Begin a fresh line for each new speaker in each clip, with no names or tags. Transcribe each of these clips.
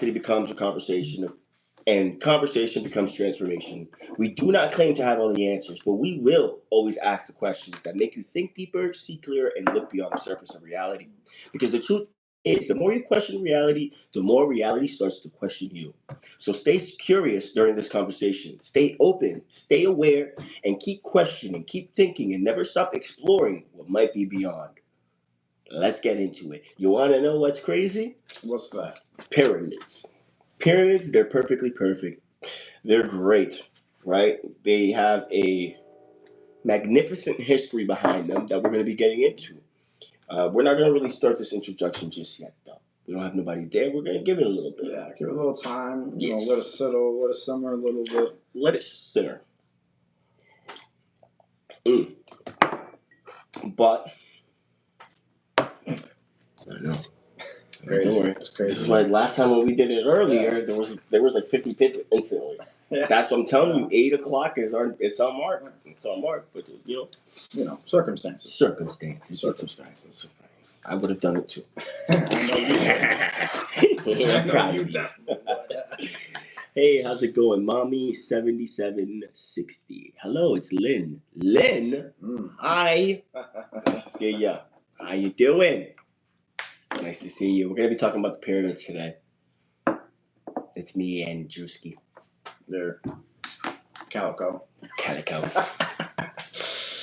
becomes a conversation, and conversation becomes transformation. We do not claim to have all the answers, but we will always ask the questions that make you think deeper, see clearer, and look beyond the surface of reality. Because the truth is, the more you question reality, the more reality starts to question you. So stay curious during this conversation. Stay open, stay aware, and keep questioning, keep thinking, and never stop exploring what might be beyond. Let's get into it. You want to know what's crazy?
What's that?
Pyramids. Pyramids, they're perfectly perfect. They're great, right? They have a magnificent history behind them that we're going to be getting into. We're not going to really start this introduction just yet, though. We don't have nobody there. We're going to give it a little bit.
Yeah, give it a little time.
Yes.
Let it settle, let it simmer a little bit.
Let it simmer. But, I know.
Crazy.
Don't worry.
It's crazy.
This is like last time when we did it earlier, there was like 50 people instantly.
Yeah.
That's what I'm telling you. 8 o'clock is it's on mark. It's on mark, but
circumstances.
Circumstances. I would have done it too.
I know you done.
Hey, how's it going, Mommy 7760? Hello, it's Lynn. Lynn, hi. Nice to see ya. How you doing? Nice to see you. We're gonna be talking about the pyramids today. It's me and Drewski.
They're Calico.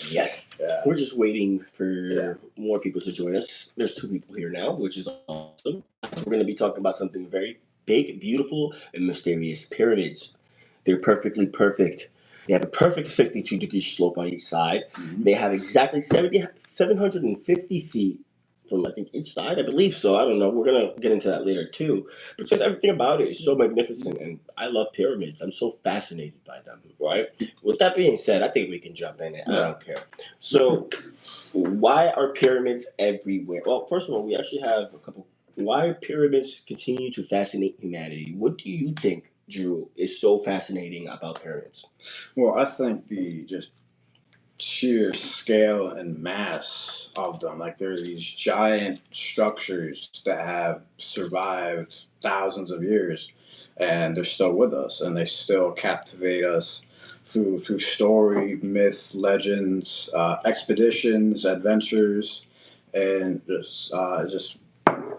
Yes. Yeah. We're just waiting for more people to join us. There's 2 people here now, which is awesome. We're going to be talking about something very big, beautiful, and mysterious. Pyramids. They're perfectly perfect. They have a perfect 52-degree slope on each side. Mm-hmm. They have exactly 750 feet from, I think, each side. I believe so. I don't know. We're going to get into that later, too. But just everything about it is so magnificent, and I love pyramids. I'm so fascinated by them, right? With that being said, I think we can jump in it. I don't care. So, why are pyramids everywhere? Well, first of all, we actually have a couple. Why pyramids continue to fascinate humanity? What do you think, Drew, is so fascinating about pyramids?
Well, I think the just sheer scale and mass of them. Like, there's these giant structures that have survived thousands of years, and they're still with us, and they still captivate us through story, myth, legends, expeditions, adventures, and just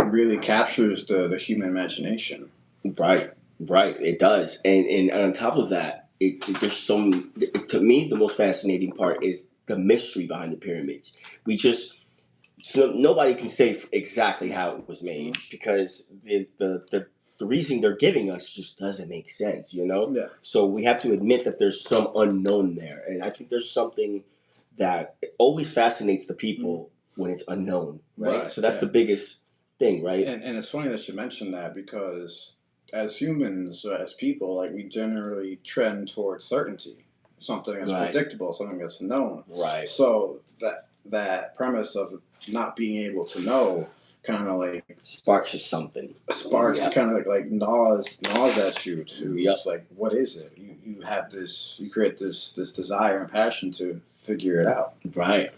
really captures the human imagination.
Right. It does, and on top of that, there's some. To me, the most fascinating part is the mystery behind the pyramids. Nobody can say exactly how it was made, because the reasoning they're giving us just doesn't make sense,
Yeah.
So we have to admit that there's some unknown there, and I think there's something that always fascinates the people when it's unknown, right? So that's the biggest thing, right?
And it's funny that you mentioned that, because as humans, as people, like, we generally trend towards certainty, something that's predictable, something that's known.
Right.
So that premise of not being able to know kind of like
sparks something.
Kind of like gnaws at you to it's like, what is it? You have this, you create this desire and passion to figure it out.
Right.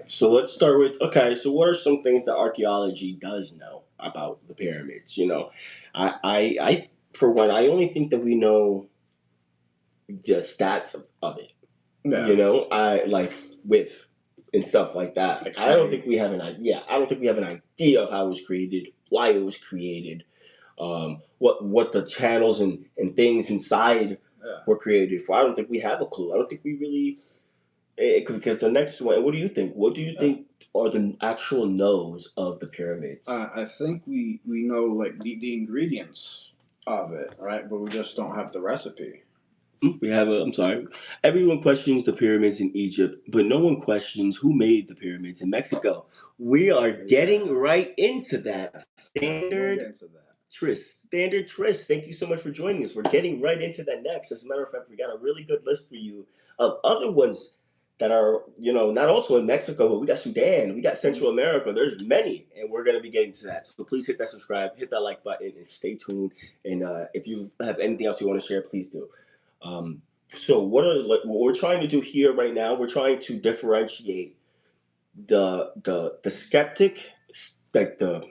So let's start with, so what are some things that archaeology does know about the pyramids? I for one, I only think that we know the stats of it.
Yeah.
I like width and stuff like that.
Like,
I don't think we have an idea. I don't think we have an idea of how it was created, why it was created, what the channels and things inside were created for. I don't think we have a clue. I don't think we really. Because the next one, what do you think? What do you think are the actual knows of the pyramids?
I think we know, like, the ingredients of it, right? But we just don't have the recipe.
We have I'm sorry. Everyone questions the pyramids in Egypt, but no one questions who made the pyramids in Mexico. We are getting right into that. Standard Tris. Thank you so much for joining us. We're getting right into that next. As a matter of fact, we got a really good list for you of other ones that are, not also in Mexico, but we got Sudan, we got Central America. There's many, and we're going to be getting to that. So please hit that subscribe, hit that like button, and stay tuned. And if you have anything else you want to share, please do. So what we're trying to do here right now, we're trying to differentiate the skeptic, like the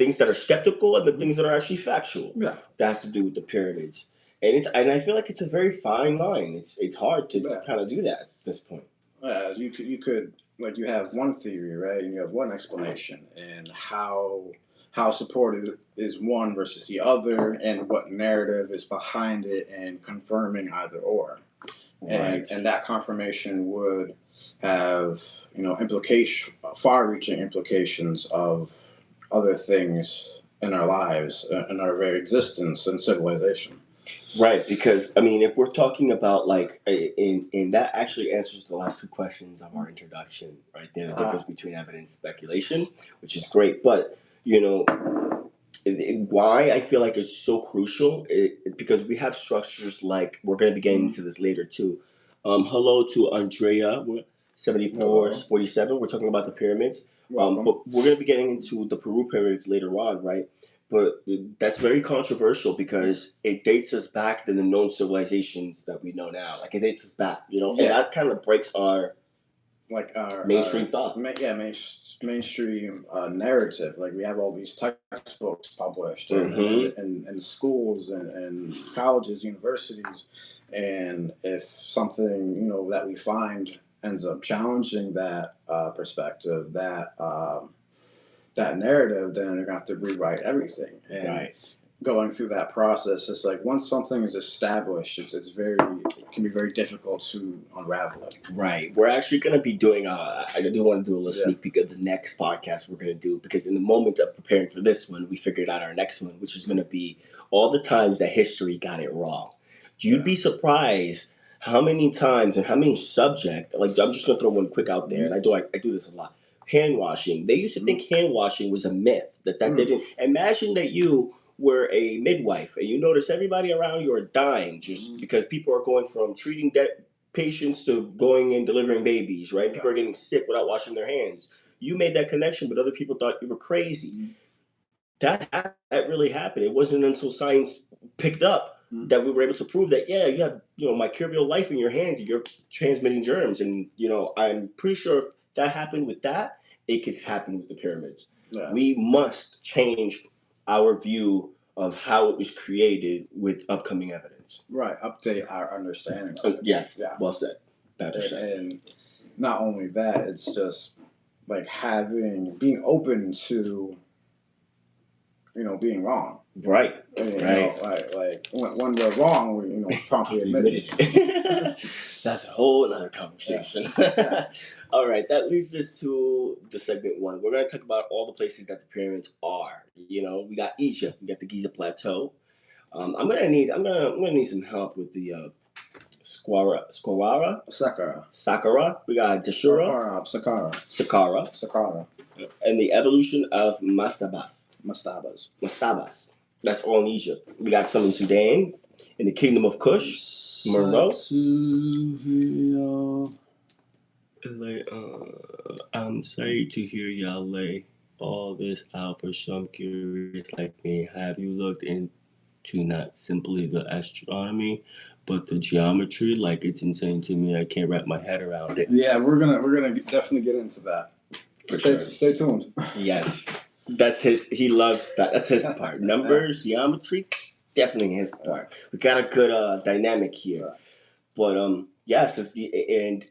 things that are skeptical and the things that are actually factual.
Yeah.
That has to do with the pyramids. And I feel like it's a very fine line. It's hard to kind of do that at this point.
Yeah, you could like you have one theory, right, and you have one explanation, and how supported is one versus the other, and what narrative is behind it, and confirming either or, and that confirmation would have far-reaching implications of other things in our lives, in our very existence and civilization.
Right, because I mean, if we're talking about like, and that actually answers the last two questions of our introduction, right? There's a difference between evidence and speculation, which is great, but why I feel like it's so crucial, because we have structures like we're going to be getting into this later too. Hello to Andrea, 7447. We're talking about the pyramids. But we're going to be getting into the Peru pyramids later on, right? But that's very controversial because it dates us back to the known civilizations that we know now. Like it dates us back, and that kind of breaks our mainstream thought.
Mainstream narrative. Like we have all these textbooks published in schools and colleges, universities, and if something that we find ends up challenging that perspective, that narrative, then you're gonna have to rewrite everything. And going through that process, it's like once something is established, it can be very difficult to unravel it.
Right. We're actually going to be doing, I do want to do a little sneak peek of the next podcast we're going to do, because in the moment of preparing for this one, we figured out our next one, which is going to be all the times that history got it wrong. You'd be surprised how many times and how many subjects, like I'm just going to throw one quick out there, and I do this a lot. Hand washing. They used to think hand washing was a myth, that they didn't. Imagine that you were a midwife and you notice everybody around you are dying just because people are going from treating patients to going and delivering babies, right? People are getting sick without washing their hands. You made that connection, but other people thought you were crazy. That really happened. It wasn't until science picked up that we were able to prove that, you have, microbial life in your hands, you're transmitting germs. And, I'm pretty sure if that happened with that, it could happen with the pyramids. Yeah. We must change our view of how it was created with upcoming evidence.
Right, update our understanding of it.
Yes, well said. Better said.
And not only that, it's just like being open to, being wrong.
Right.
Like when we're wrong, we promptly admit it.
That's a whole other conversation. Yeah. All right, that leads us to the segment one. We're going to talk about all the places that the pyramids are. We got Egypt, we got the Giza Plateau. I'm gonna need some help with the Saqqara. We got Dashura. Saqqara. And the evolution of Mastabas. That's all in Egypt. We got some in Sudan, in the Kingdom of Kush, Morocco. I'm sorry to hear y'all lay all this out for some curious like me. Have you looked into not simply the astronomy, but the geometry? Like, it's insane to me. I can't wrap my head around it.
Yeah, we're gonna definitely get into that. Stay tuned.
Yes, he loves that. That's his part. Numbers, geometry, definitely his part. We got a good dynamic here. But yes, and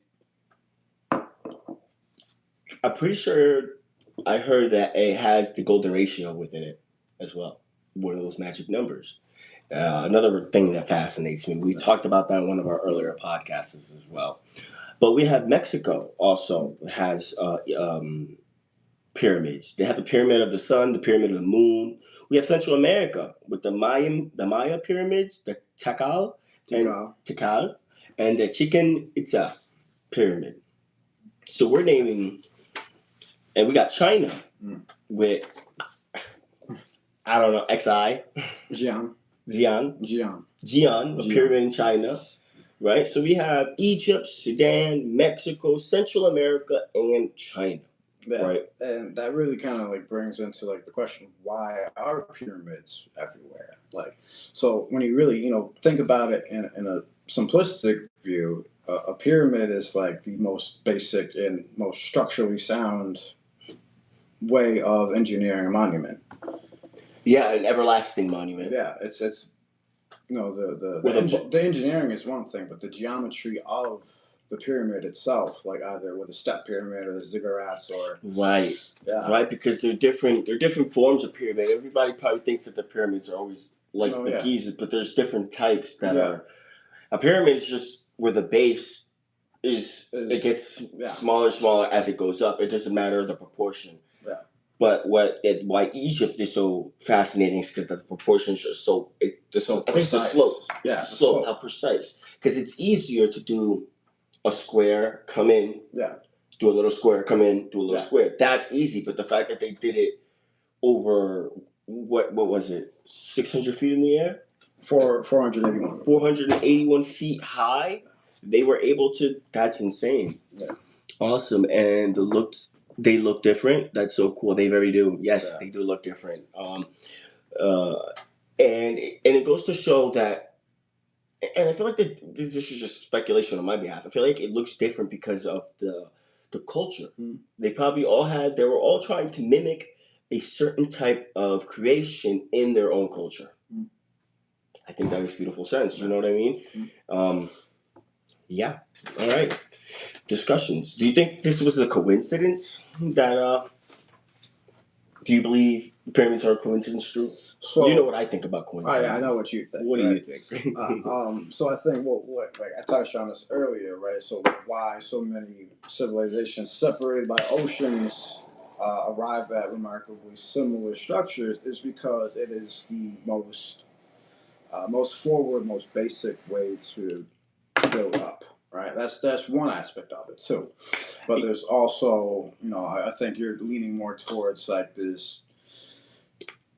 I'm pretty sure I heard that it has the golden ratio within it as well. One of those magic numbers. Another thing that fascinates me. We talked about that in one of our earlier podcasts as well. But we have Mexico also has pyramids. They have the Pyramid of the Sun, the Pyramid of the Moon. We have Central America with the Maya pyramids, the Tikal, and the Chichen Itza pyramid. So we're naming, and we got China with, I don't know, XI. Xi'an, a pyramid in China, right? So we have Egypt, Sudan, Mexico, Central America, and China, right?
And that really kind of brings into the question, why are pyramids everywhere? So when you really think about it in a simplistic view, a pyramid is the most basic and most structurally sound way of engineering a monument.
Yeah, an everlasting monument.
Yeah, it's the engineering is one thing, but the geometry of the pyramid itself, like either with a step pyramid or the ziggurats or
right, because they're different forms of pyramid. Everybody probably thinks that the pyramids are always like the Giza, but there's different types that are. A pyramid is just where the base is it gets smaller and smaller as it goes up. It doesn't matter the proportion.
Yeah.
But why Egypt is so fascinating is because the proportions are so I think it's the slope.
Yeah,
the slope, how precise. Because it's easier to do a square, come in, do a little square, come in, do a little square. That's easy. But the fact that they did it over what was it, 600 feet in the air?
481.
481 feet high. They were able to. That's insane.
Yeah.
Awesome, and they look different. That's so cool. They very do. Yes, they do look different. And it goes to show that. And I feel like this is just speculation on my behalf. I feel like it looks different because of the culture. They probably they were all trying to mimic a certain type of creation in their own culture. I think that makes beautiful sense. You know what I mean? Yeah. All right. Discussions. Do you think this was a coincidence that do you believe the pyramids are a coincidence, Drew? So you know what I think about coincidences.
I know what you think.
What do you think?
So I think what like I touched on this earlier, right? So why so many civilizations separated by oceans arrive at remarkably similar structures is because it is the most forward, most basic way to build up, right? That's one aspect of it too. But there's also, I think you're leaning more towards like this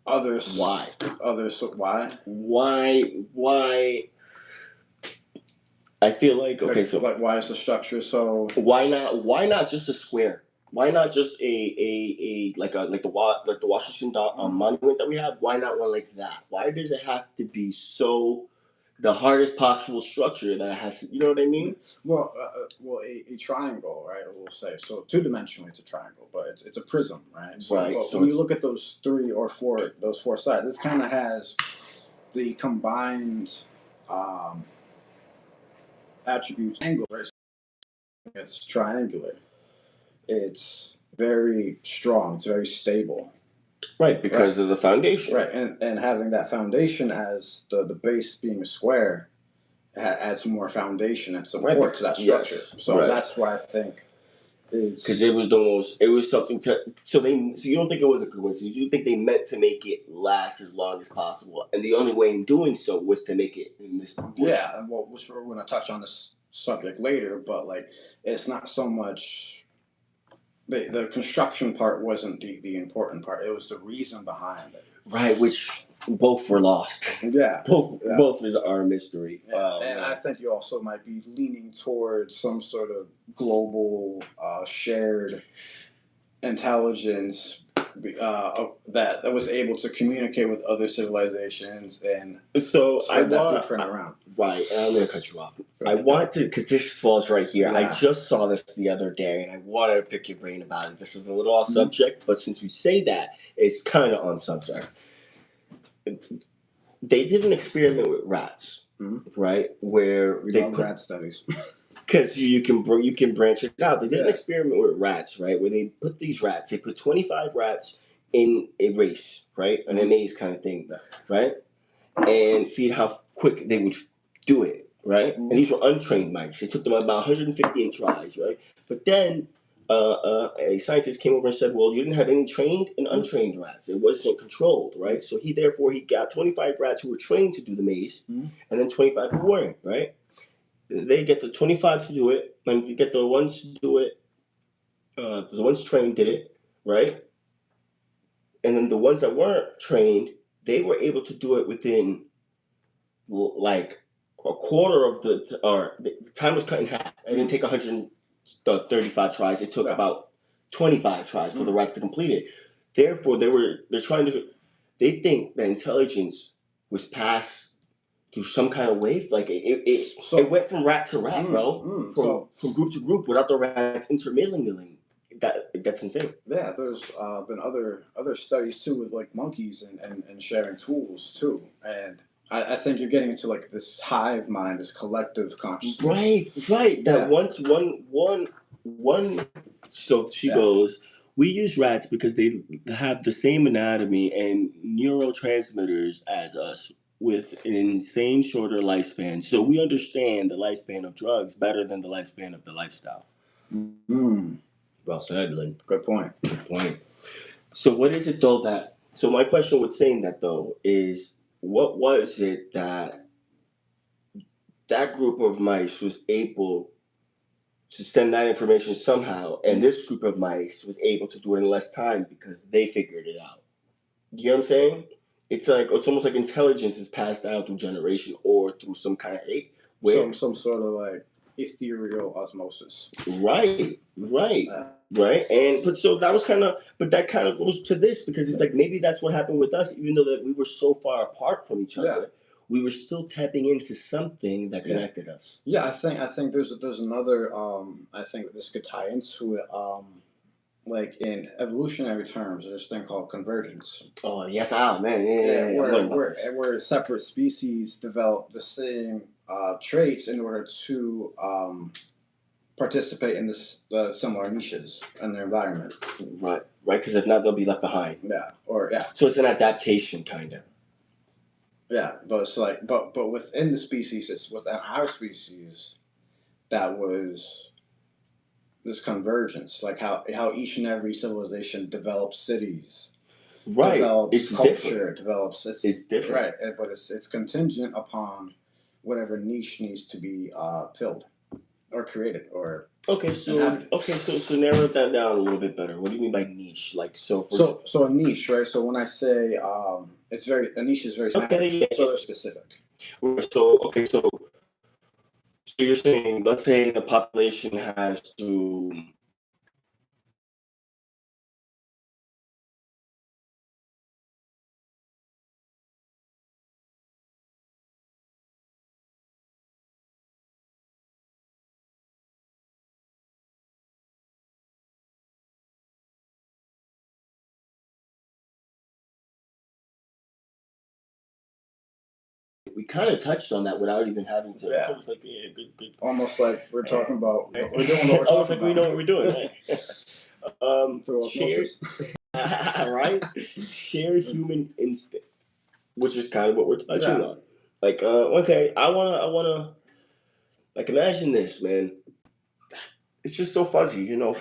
others.
Why?
Why?
I feel like so
like why is the structure so?
Why not just a square? Why not just a the Washington monument that we have? Why not one like that? Why does it have to be so the hardest possible structure that it has to, you know what I mean?
Well, a triangle, right? We'll say so. 2-dimensionally, it's a triangle, but it's a prism, right? So,
right.
So when you look at those four sides, this kind of has the combined attributes. Angle, right? It's triangular. It's very strong. It's very stable.
Right, because of the foundation.
Right, and having that foundation as the base being a square adds more foundation and support to that structure. Yes. So that's why I think it's
because it was something to so you don't think it was a coincidence. You think they meant to make it last as long as possible, and the only way in doing so was to make it in this proportion.
Yeah, and which we're going to touch on this subject later, but like it's not so much. The construction part wasn't the important part. It was the reason behind it.
Right, which both were lost.
Yeah.
Both is our mystery.
Yeah. And I think you also might be leaning towards some sort of global shared intelligence that was able to communicate with other civilizations and
spread
that blueprint around.
Right, and I'm going to cut you off. I want to, because this falls right here. Yeah. I just saw this the other day, and I wanted to pick your brain about it. This is a little off subject, but since you say that, it's kind of on subject. They did an experiment with rats, right? Where
they love rat studies.
Because you can branch it out. They did an experiment with rats, right? Where they put 25 rats in a race, right? An maze kind of thing, right? And see how quick they would do it, right? And these were untrained mice. It took them about 158 tries, right? But then a scientist came over and said, well, you didn't have any trained and untrained rats. It wasn't controlled, right? So he got 25 rats who were trained to do the maze, and then 25 who weren't, right? They get the 25 to do it, and you get the ones to do it. The ones trained did it, right? And then the ones that weren't trained, they were able to do it within like a quarter of the time was cut in half. It didn't take 135 tries. It took about 25 tries for the rats to complete it. Therefore, they think that intelligence was passed through some kind of wave, like it went from rat to rat, bro, from group to group without the rats intermingling. that's insane.
Yeah, there's been other studies too with like monkeys and sharing tools too, and I think you're getting into like this hive mind, this collective consciousness.
Right. That
Yeah.
once one. So she goes. We use rats because they have the same anatomy and neurotransmitters as us, with an insane shorter lifespan. So we understand the lifespan of drugs better than the lifespan of the lifestyle.
Mm.
Well said, Lynn.
Good point.
Good point. So what is it though that? So my question with saying that though is, what was it that group of mice was able to send that information somehow, and this group of mice was able to do it in less time because they figured it out? You know what I'm saying? It's almost like intelligence is passed down through generation or through some kind of ape.
Some sort of like ethereal osmosis.
Right. And so that was but that kind of goes to this, because it's like maybe that's what happened with us, even though that we were so far apart from each other.
Yeah.
We were still tapping into something that connected us.
Yeah, I think there's another I think this could tie into it like in evolutionary terms, there's this thing called convergence.
Oh yes, man, yeah.
Where separate species develop the same traits in order to participate in this similar niches in their environment.
Right, because if not, they'll be left behind. So it's an adaptation, kind of.
Yeah, but it's like, but within the species, it's within our species that was this convergence, like how each and every civilization develops cities, develops
it's
culture,
different.
develops.
It's different,
right? But it's contingent upon whatever niche needs to be filled or created or.
Okay, so narrow that down a little bit better. What do you mean by niche? Like so
a niche, right? So when I say a niche is very specific, so they're specific.
So you're saying, let's say the population has to. We kind of touched on that without even having to.
Yeah.
It's almost like good.
Almost like we're talking about. We're doing what we're talking
almost like we know what we're doing. Right? Shared human instinct, which is kind of what we're touching on. Like, okay, I wanna, like, imagine this, man. It's just so fuzzy, you know.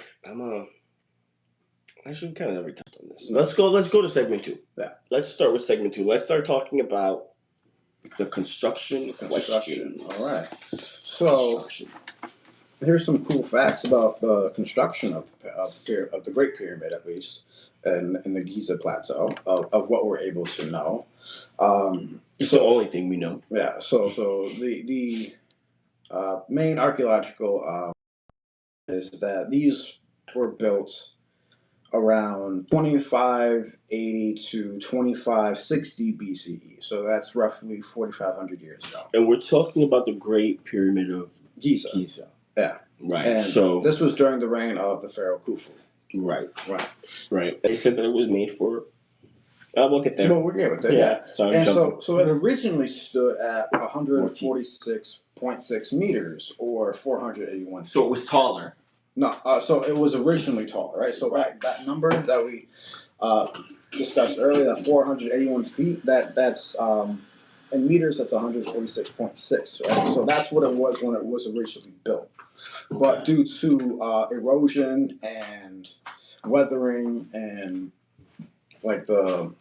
Actually, we kind of never touched on this. Let's go to segment 2.
Yeah.
Let's start with segment 2. Let's start talking about the construction question.
All right. So here's some cool facts about the construction of the Great Pyramid, at least, in the Giza Plateau, of what we're able to know.
It's the only thing we know.
Yeah. So the main archaeological is that these were built around 2580 to 2560 BCE. So that's roughly 4,500 years ago.
And we're talking about the Great Pyramid of
Giza. Yeah.
Right.
And so this was during the reign of the pharaoh Khufu.
Right. They said that it was made for. We'll get there.
Well, we're good with that. Yeah. So it originally stood at 146.6 meters or 481 feet.
So it was taller.
No, so it was originally taller, right? So that number that we discussed earlier, that 481 feet, that's in meters, that's 146.6, right? So that's what it was when it was originally built. But due to erosion and weathering and like the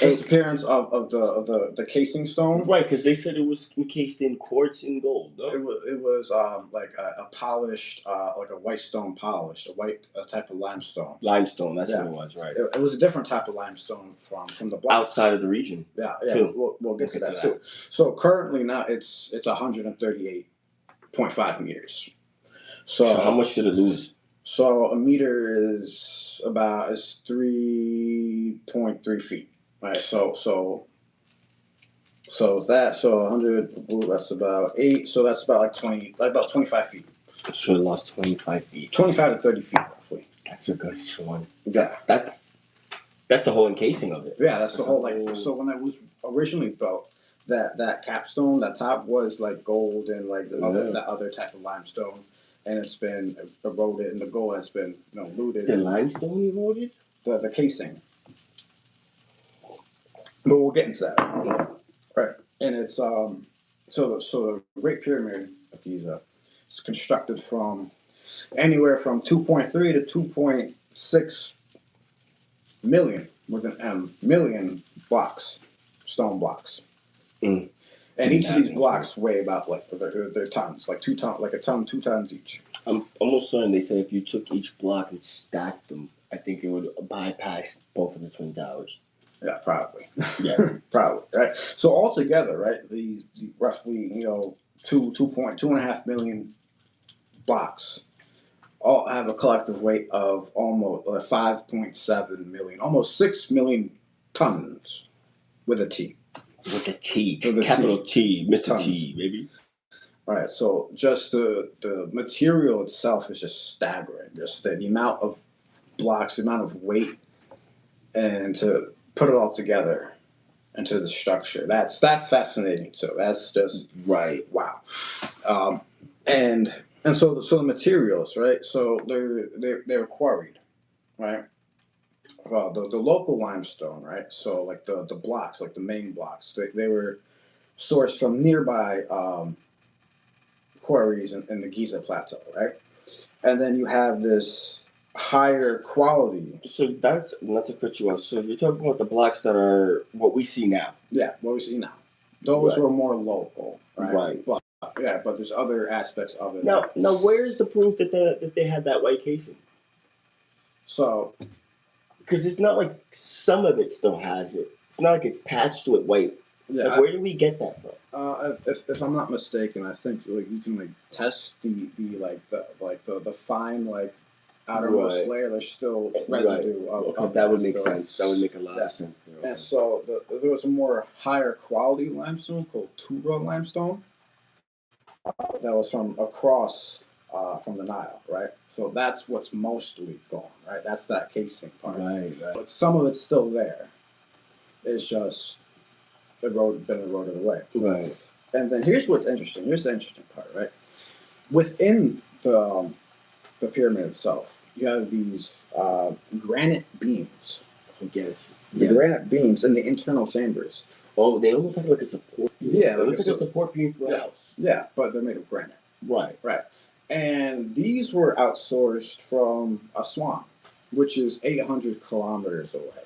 disappearance of the casing stone.
Right, because they said it was encased in quartz and gold. No?
It was like a polished, like a white stone polish, a type of limestone.
Limestone, that's what it was, right?
It was a different type of limestone from the blocks.
Outside of the region.
Yeah. We'll get to that too. So currently now it's 138.5 meters. So
how much should it lose?
So a meter is 3.3 feet, right? So 100. That's about 8. So that's about like 25 feet.
So it lost 25 feet.
25 to 30 feet roughly.
That's a good one. That's the whole encasing of it.
Yeah, that's the whole like. So when it was originally built, that capstone, that top was like gold and like the other type of limestone, and it's been eroded, and the gold has been looted.
The limestone eroded.
The casing. But we'll get into that. Yeah. Right, and it's so the Great Pyramid of Giza is constructed from anywhere from 2.3 to 2.6 million with an million blocks, stone blocks. And each of these blocks weigh about like they're tons, like 2 tons, like a ton, 2 tons each.
I'm almost certain they said if you took each block and stacked them, I think it would bypass both of the Twin Towers.
Yeah, probably.
Yeah,
probably. Right. So altogether, right, these roughly 2.5 million blocks all have a collective weight of almost 5.7 million, almost 6 million tons with a T.
With a T, capital T, Mr. Tons. T, baby.
All right, so just the material itself is just staggering. Just the amount of blocks, the amount of weight, and to put it all together into the structure. That's fascinating too. That's just
right.
Wow. And so the materials, right? So they're quarried, right? The local limestone, right? So like the blocks, like the main blocks, they were sourced from nearby quarries in the Giza Plateau, right? And then you have this higher quality.
So that's, not to cut you off, so you're talking about the blocks that are what we see now.
Yeah, what we see now. Those were more local, right?
Right.
But there's other aspects of it.
Now where's the proof that they had that white casing? So, because it's not like some of it still has it. It's not like it's patched with white. Yeah. Like, where do we get that from?
If I'm not mistaken, I think like you can like test the fine like outermost layer. There's still residue of
that would make sense. That would make a lot of sense there.
And so there was a more higher quality limestone called Tura limestone that was from across from the Nile, right? So that's what's mostly gone, right? That's that casing part.
Right.
But some of it's still there. It's just been eroded away.
Right.
And then here's what's interesting. Here's the interesting part, right? Within the pyramid itself, you have these granite beams.
I guess.
The granite beams in the internal chambers.
Oh, they almost have like a support beam.
Yeah,
it looks like a support beam for a house.
Yeah, but they're made of granite.
Right.
Right. And these were outsourced from Aswan, which is 800 kilometers away.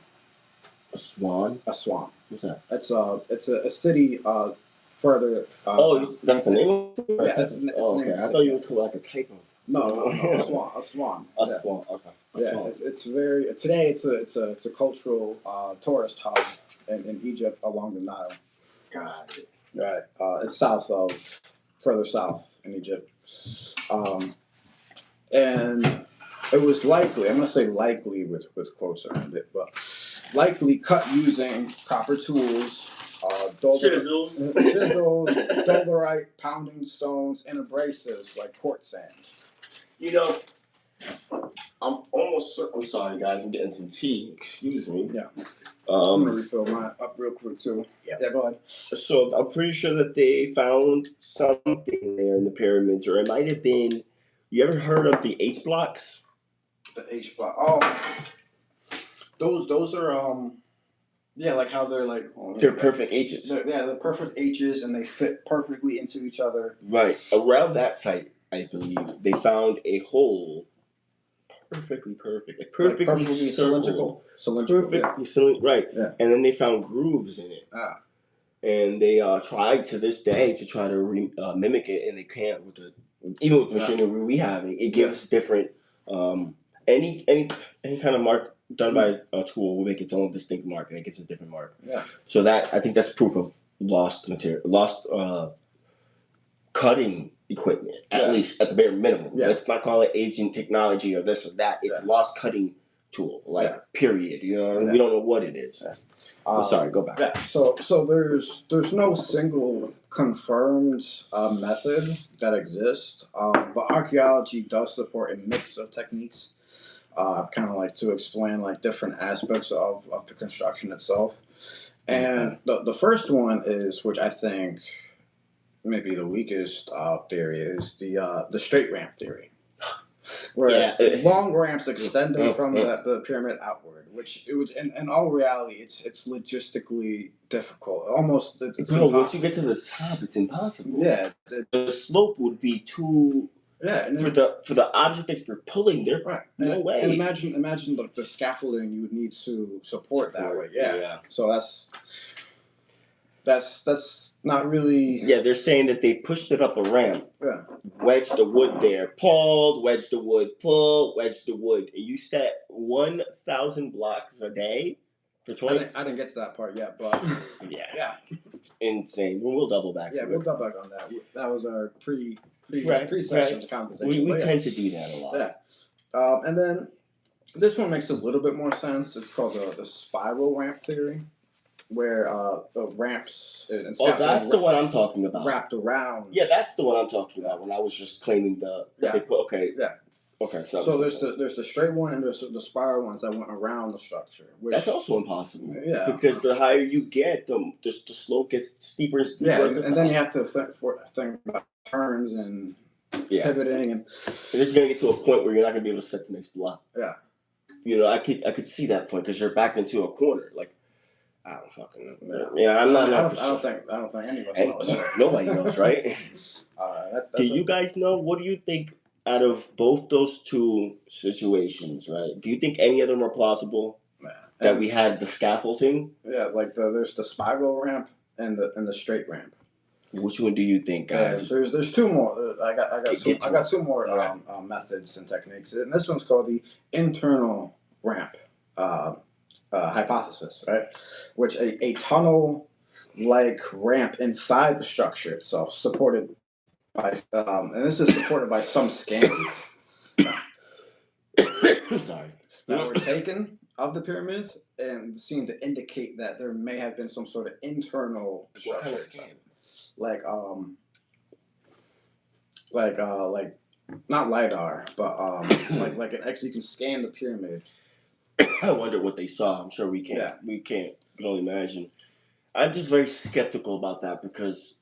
Aswan?
Aswan.
What's that?
It's a city further.
That's the name of it?
Yeah, that's the name.
Okay. I thought you were talking like a type of.
No, Aswan.
Aswan. Okay.
Yeah, it's very today. It's a cultural tourist hub in Egypt along the Nile.
Got it.
Right. It's further south in Egypt, and it was likely. I'm going to say likely with quotes around it, but likely cut using copper tools,
chisels,
dolerite, pounding stones, and abrasives like quartz sand.
I'm sorry, guys. I'm getting some tea. Excuse me.
Yeah. I'm gonna refill mine up real quick too.
Yeah.
Go ahead.
So I'm pretty sure that they found something there in the pyramids, or it might have been. You ever heard of the H blocks?
The H block. Oh, those are like how they're like.
They're perfect H's.
They're perfect H's, and they fit perfectly into each other.
Right around that site, I believe they found a hole. Perfectly perfect, like perfectly cylindrical, perfectly right. Yeah. And then they found grooves in it. And they tried to this day to try to mimic it, and they can't even with the machinery we have. It gives different any kind of mark done by a tool will make its own distinct mark, and it gets a different mark.
Yeah.
So that I think that's proof of lost material, lost cutting equipment, at least at the bare minimum. Yeah. Let's not call it aging technology or this or that. It's lost cutting tool, period. You know, we don't know what it is. Yeah. Sorry, go back.
Yeah. So there's no single confirmed method that exists, but archaeology does support a mix of techniques. kind of like to explain like different aspects of the construction itself. And the first one is, which I think maybe the weakest theory, is the straight ramp theory, where long ramps extending from the pyramid outward, which it was in all reality, it's logistically difficult. Almost it's impossible.
Once you get to the top, it's impossible.
Yeah,
the slope would be too. Yeah, and for the object that you're pulling, there no way.
And imagine like the scaffolding you would need to support that way. Yeah. So that's not really.
Yeah, they're saying that they pushed it up a ramp.
Yeah.
Wedged the wood there, pulled, wedged the wood, pull, wedged the wood. And you set 1,000 blocks a day for 20.
I didn't get to that part yet, but yeah.
Insane. We'll double back.
Yeah, we'll double back on that. That was our pre-session conversation.
We tend to do that a lot.
Yeah. And then this one makes a little bit more sense. It's called the spiral ramp theory, where the ramps and
that's the one I'm talking about.
Wrapped around.
Yeah, that's the one I'm talking about. When I was just claiming they put Okay.
So there's the straight one and there's the spiral ones that went around the structure.
That's also impossible.
Yeah.
Because the higher you get, the slope gets steeper and steeper.
Yeah, and then you have to think about turns and pivoting, and
it's gonna get to a point where you're not gonna be able to set the next block.
Yeah.
I could see that point because you're backed into a corner. Like, I don't fucking know. Yeah, I'm not.
I don't think any of us knows.
Nobody knows, right?
Do
you guys know? What do you think out of both those two situations? Right? Do you think any of them are plausible? That we had the scaffolding?
Yeah, like there's the spiral ramp and the straight ramp.
Which one do you think, guys?
There's two more. I got two more methods and techniques, and this one's called the internal ramp hypothesis, right? Which a tunnel-like ramp inside the structure itself, supported by and this is supported by some scans that were taken of the pyramids and seem to indicate that there may have been some sort of internal structure.
What kind of scan?
Like not LiDAR, but like you can scan the pyramid.
I wonder what they saw. I'm sure we can't. Yeah. We can't. Can only imagine. I'm just very skeptical about that because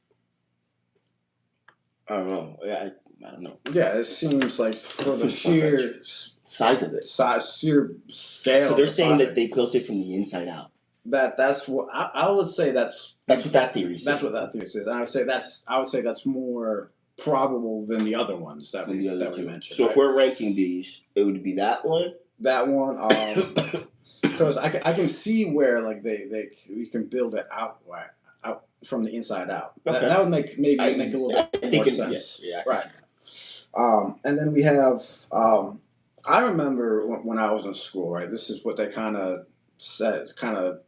I don't know. I don't know.
Yeah, it seems like for the sheer
size of it,
sheer scale.
So they're saying that they built it from the inside out.
That's what I would say. That's
what that theory says.
That's what that theory says. I would say that's more probable than the other ones that we mentioned.
So if we're ranking these, it would be that one.
That one, because I can see where like you can build it out from the inside out.
Okay.
That would make a little bit more sense.
Yeah,
right. And then we have I remember when I was in school, right? This is what they kind of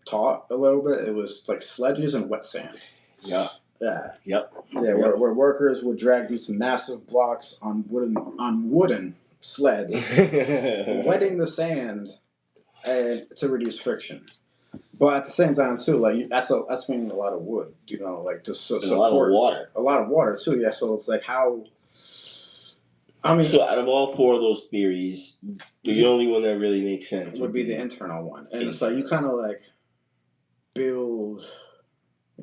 taught a little bit. It was like sledges and wet sand.
Yeah.
Yeah.
Yep.
Yeah, where workers would drag these massive blocks on wooden sleds, wetting the sand and to reduce friction. But at the same time too, like that's meaning a lot of wood, like to support
a lot of water.
A lot of water too, yeah. So it's like how. I mean,
so out of all four of those theories, the only one that really makes sense
would be the internal one, and so you kind of like build,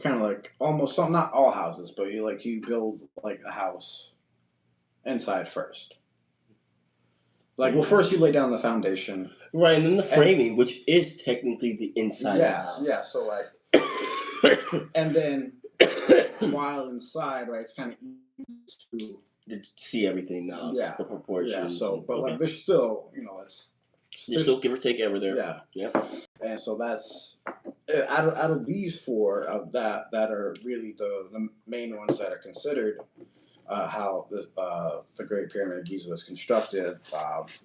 kind of like almost not all houses, but you build like a house inside first. Like, well, first you lay down the foundation.
Right, and then the framing, which is technically the inside of the house.
Yeah, so like, and then while inside, right, it's kind of easy
to see everything now. Yeah. The proportions.
Yeah, so, but like, there's still,
there's still give or take over there.
Yeah.
Yeah. And
so that's, out of these four that are really the main ones that are considered, how the Great Pyramid of Giza was constructed,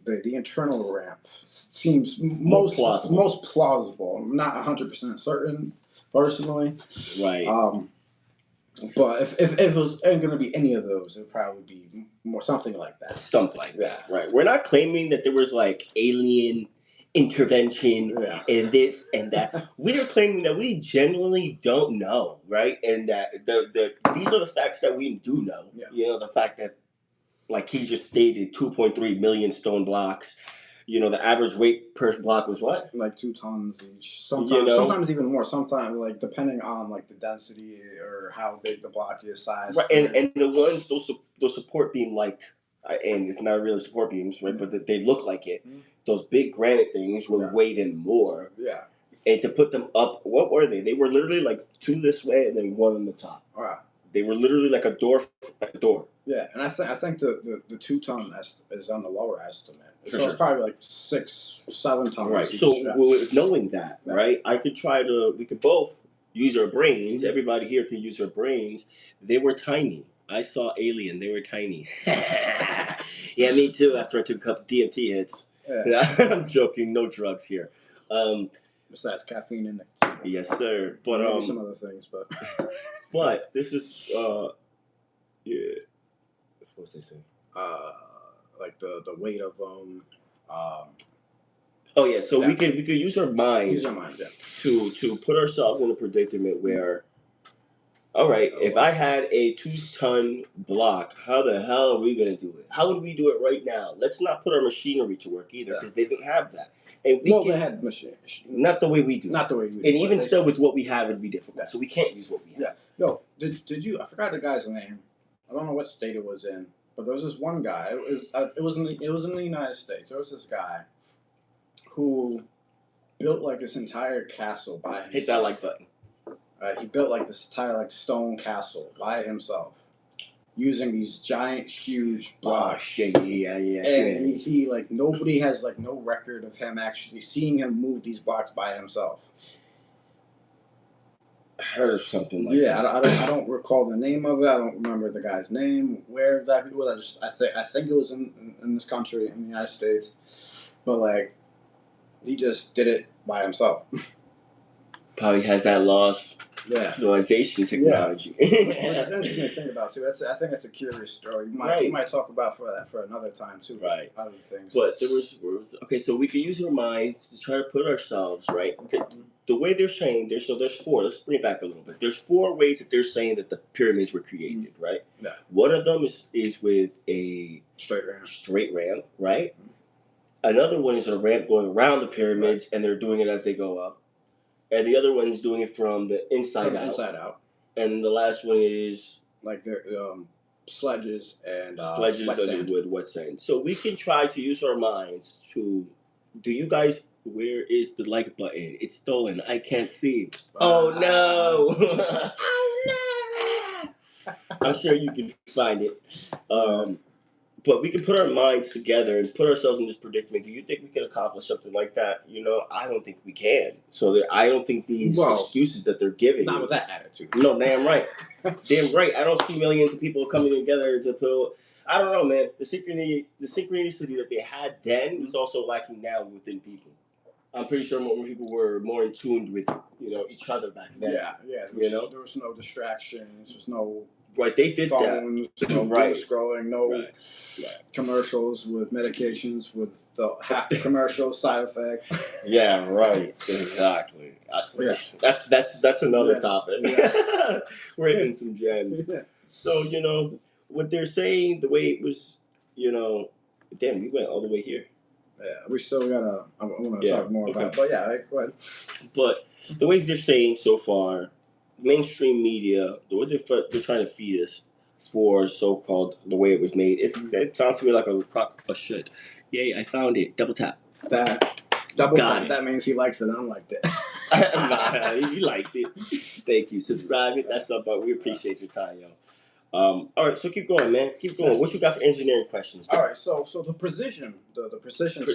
the internal ramp seems most plausible. I'm not 100% certain, personally.
Right.
But if it was going to be any of those, it would probably be more something like that.
Something like that. Right. We're not claiming that there was like alien intervention and this and that. We are claiming that we genuinely don't know, right? And that these are the facts that we do know. Yeah. The fact that, like he just stated, 2.3 million stone blocks. the average weight per block was what?
Like 2 tons each. Sometimes even more. Sometimes, like, depending on, like, the density or how big the block is, size.
Right, and the ones, those support beam, like, and it's not really support beams, right? But they look like it. Those big granite things would weigh them more.
Yeah.
And to put them up, what were they? They were literally like 2 this way and then 1 on the top.
Wow.
They were literally like a door.
Yeah, and I think the 2 ton is on the lower estimate.
For
so
sure.
It's probably like 6, 7 tons.
Right. So with knowing that, right, we could both use our brains. Everybody here can use their brains. They were tiny. I saw Alien. They were tiny. Yeah, me too. After I took a couple DMT hits. Yeah. I'm joking. No drugs here.
Besides caffeine and
yes, sir. But
maybe some other things, but
but this is yeah. What's they say?
Like the weight of
oh yeah, so we could use our minds, to put ourselves in a predicament where, all right, if I had a 2-ton block, how the hell are we gonna do it? How would we do it right now? Let's not put our machinery to work either, because they didn't have that. And
they had machines,
not the way we do.
Not the way we do.
And even still, with what we have, it'd be difficult. So we can't use what we have.
Yeah. No. Did you? I forgot the guy's name. I don't know what state it was in. But there was this one guy. It was in the United States. There was this guy who built like this entire castle by himself.
Hit that like button.
He built like this entire like stone castle by himself, using these giant, huge blocks.
Oh shit! Yeah.
And he like nobody has like no record of him actually seeing him move these blocks by himself.
I heard of something like that.
I don't recall the name of it. I don't remember the guy's name. Where exactly it was? I think it was in this country, in the United States. But like, he just did it by himself.
Probably has that lost civilization technology.
Yeah. It's interesting to think about too. I think it's a curious story. We might talk about that for another time too.
Right.
Other things.
But there was okay. So we could use our minds to try to put ourselves right. The way they're saying there's 4. Let's bring it back a little bit. There's 4 ways that they're saying that the pyramids were created, right?
Yeah.
One of them is with a straight ramp, right? Another one is a ramp going around the pyramids, and they're doing it as they go up. And the other one is doing it from the inside out. And the last one is
like their sledges and
under wood, wet sand. So we can try to use our minds to. Do you guys? Where is the like button? It's stolen. I can't see. Oh no! Oh no! I'm sure you can find it. But we can put our minds together and put ourselves in this predicament. Do you think we can accomplish something like that? I don't think we can. So I don't think these excuses that they're giving.
Not with that attitude.
No, damn right. Damn right. I don't see millions of people coming together to put. I don't know, man. The synchronicity that they had then is also lacking now within people. I'm pretty sure more people were more in tune with each other back then.
Yeah. There was no distractions. There's no.
Right, they did
phones,
that.
No scrolling, no commercials with medications with half the commercial side effects.
Yeah, right. Exactly. That's another topic. Yeah. We're hitting some gems. Yeah. So what they're saying, the way it was, damn, we went all the way here.
Yeah, we still gotta. I want to talk more about it, but go ahead. But
the ways they're saying so far. Mainstream media, what they're trying to feed us for so-called the way it was made, it sounds to me like a crock of shit. Yay, I found it. Double tap.
That means he likes it. I don't like it.
Nah, he liked it. Thank you. Subscribe it. That's up. We appreciate your time, yo. All right, so keep going, man. Keep going. What you got for engineering questions?
All right, so the precision, the precision to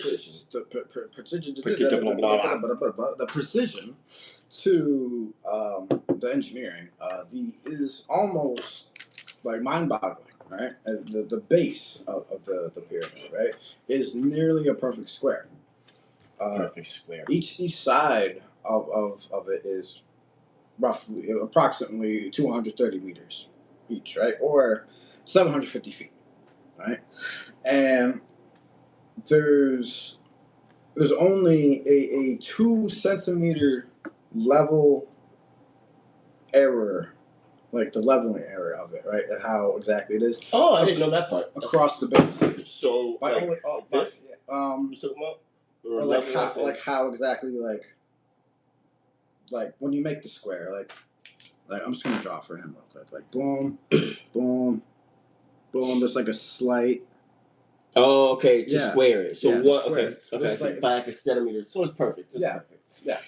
the engineering, is almost like mind-boggling, right? The base of the pyramid, right, is nearly a perfect square.
Perfect square.
Each side of it is approximately 230 meters. Each, right, or 750 feet, right, and there's only a 2 centimeter level error, like the leveling error of it, right, and how exactly it is.
Oh, I didn't know that part.
Across the base.
So
by
like
only
this.
you talking
about?
or like how exactly like when you make the square, like I'm just gonna draw for him real quick. Like boom, boom, boom. There's like a slight.
Oh, okay. Just square it. So what? Okay.
Okay.
So like a centimeter. So it's perfect. This is perfect.
Yeah.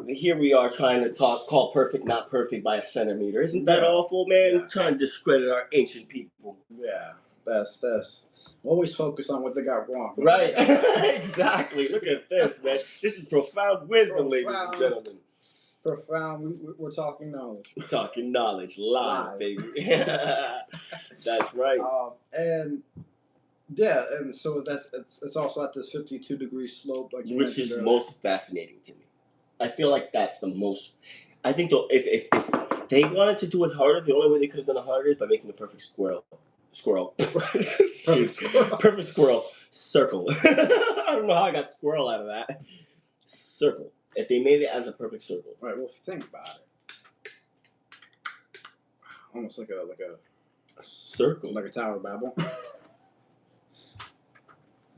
Here we are trying to call perfect not perfect by a centimeter. Isn't that awful, man?
Yeah.
Trying to discredit our ancient people.
Yeah. That's always focus on what they got wrong.
Right. Exactly. Look at this, man. This is profound wisdom, ladies and gentlemen.
Profound. We're talking knowledge.
We're talking knowledge live. Baby. That's right.
And yeah, and so it's also at this 52-degree slope, like
which is most fascinating to me. I feel like that's the most. I think if they wanted to do it harder, the only way they could have done it harder is by making a perfect squirrel. Perfect squirrel circle. I don't know how I got squirrel out of that. Circle. If they made it as a perfect circle.
Right. Well, think about it. Almost like a
circle,
like a Tower of Babel.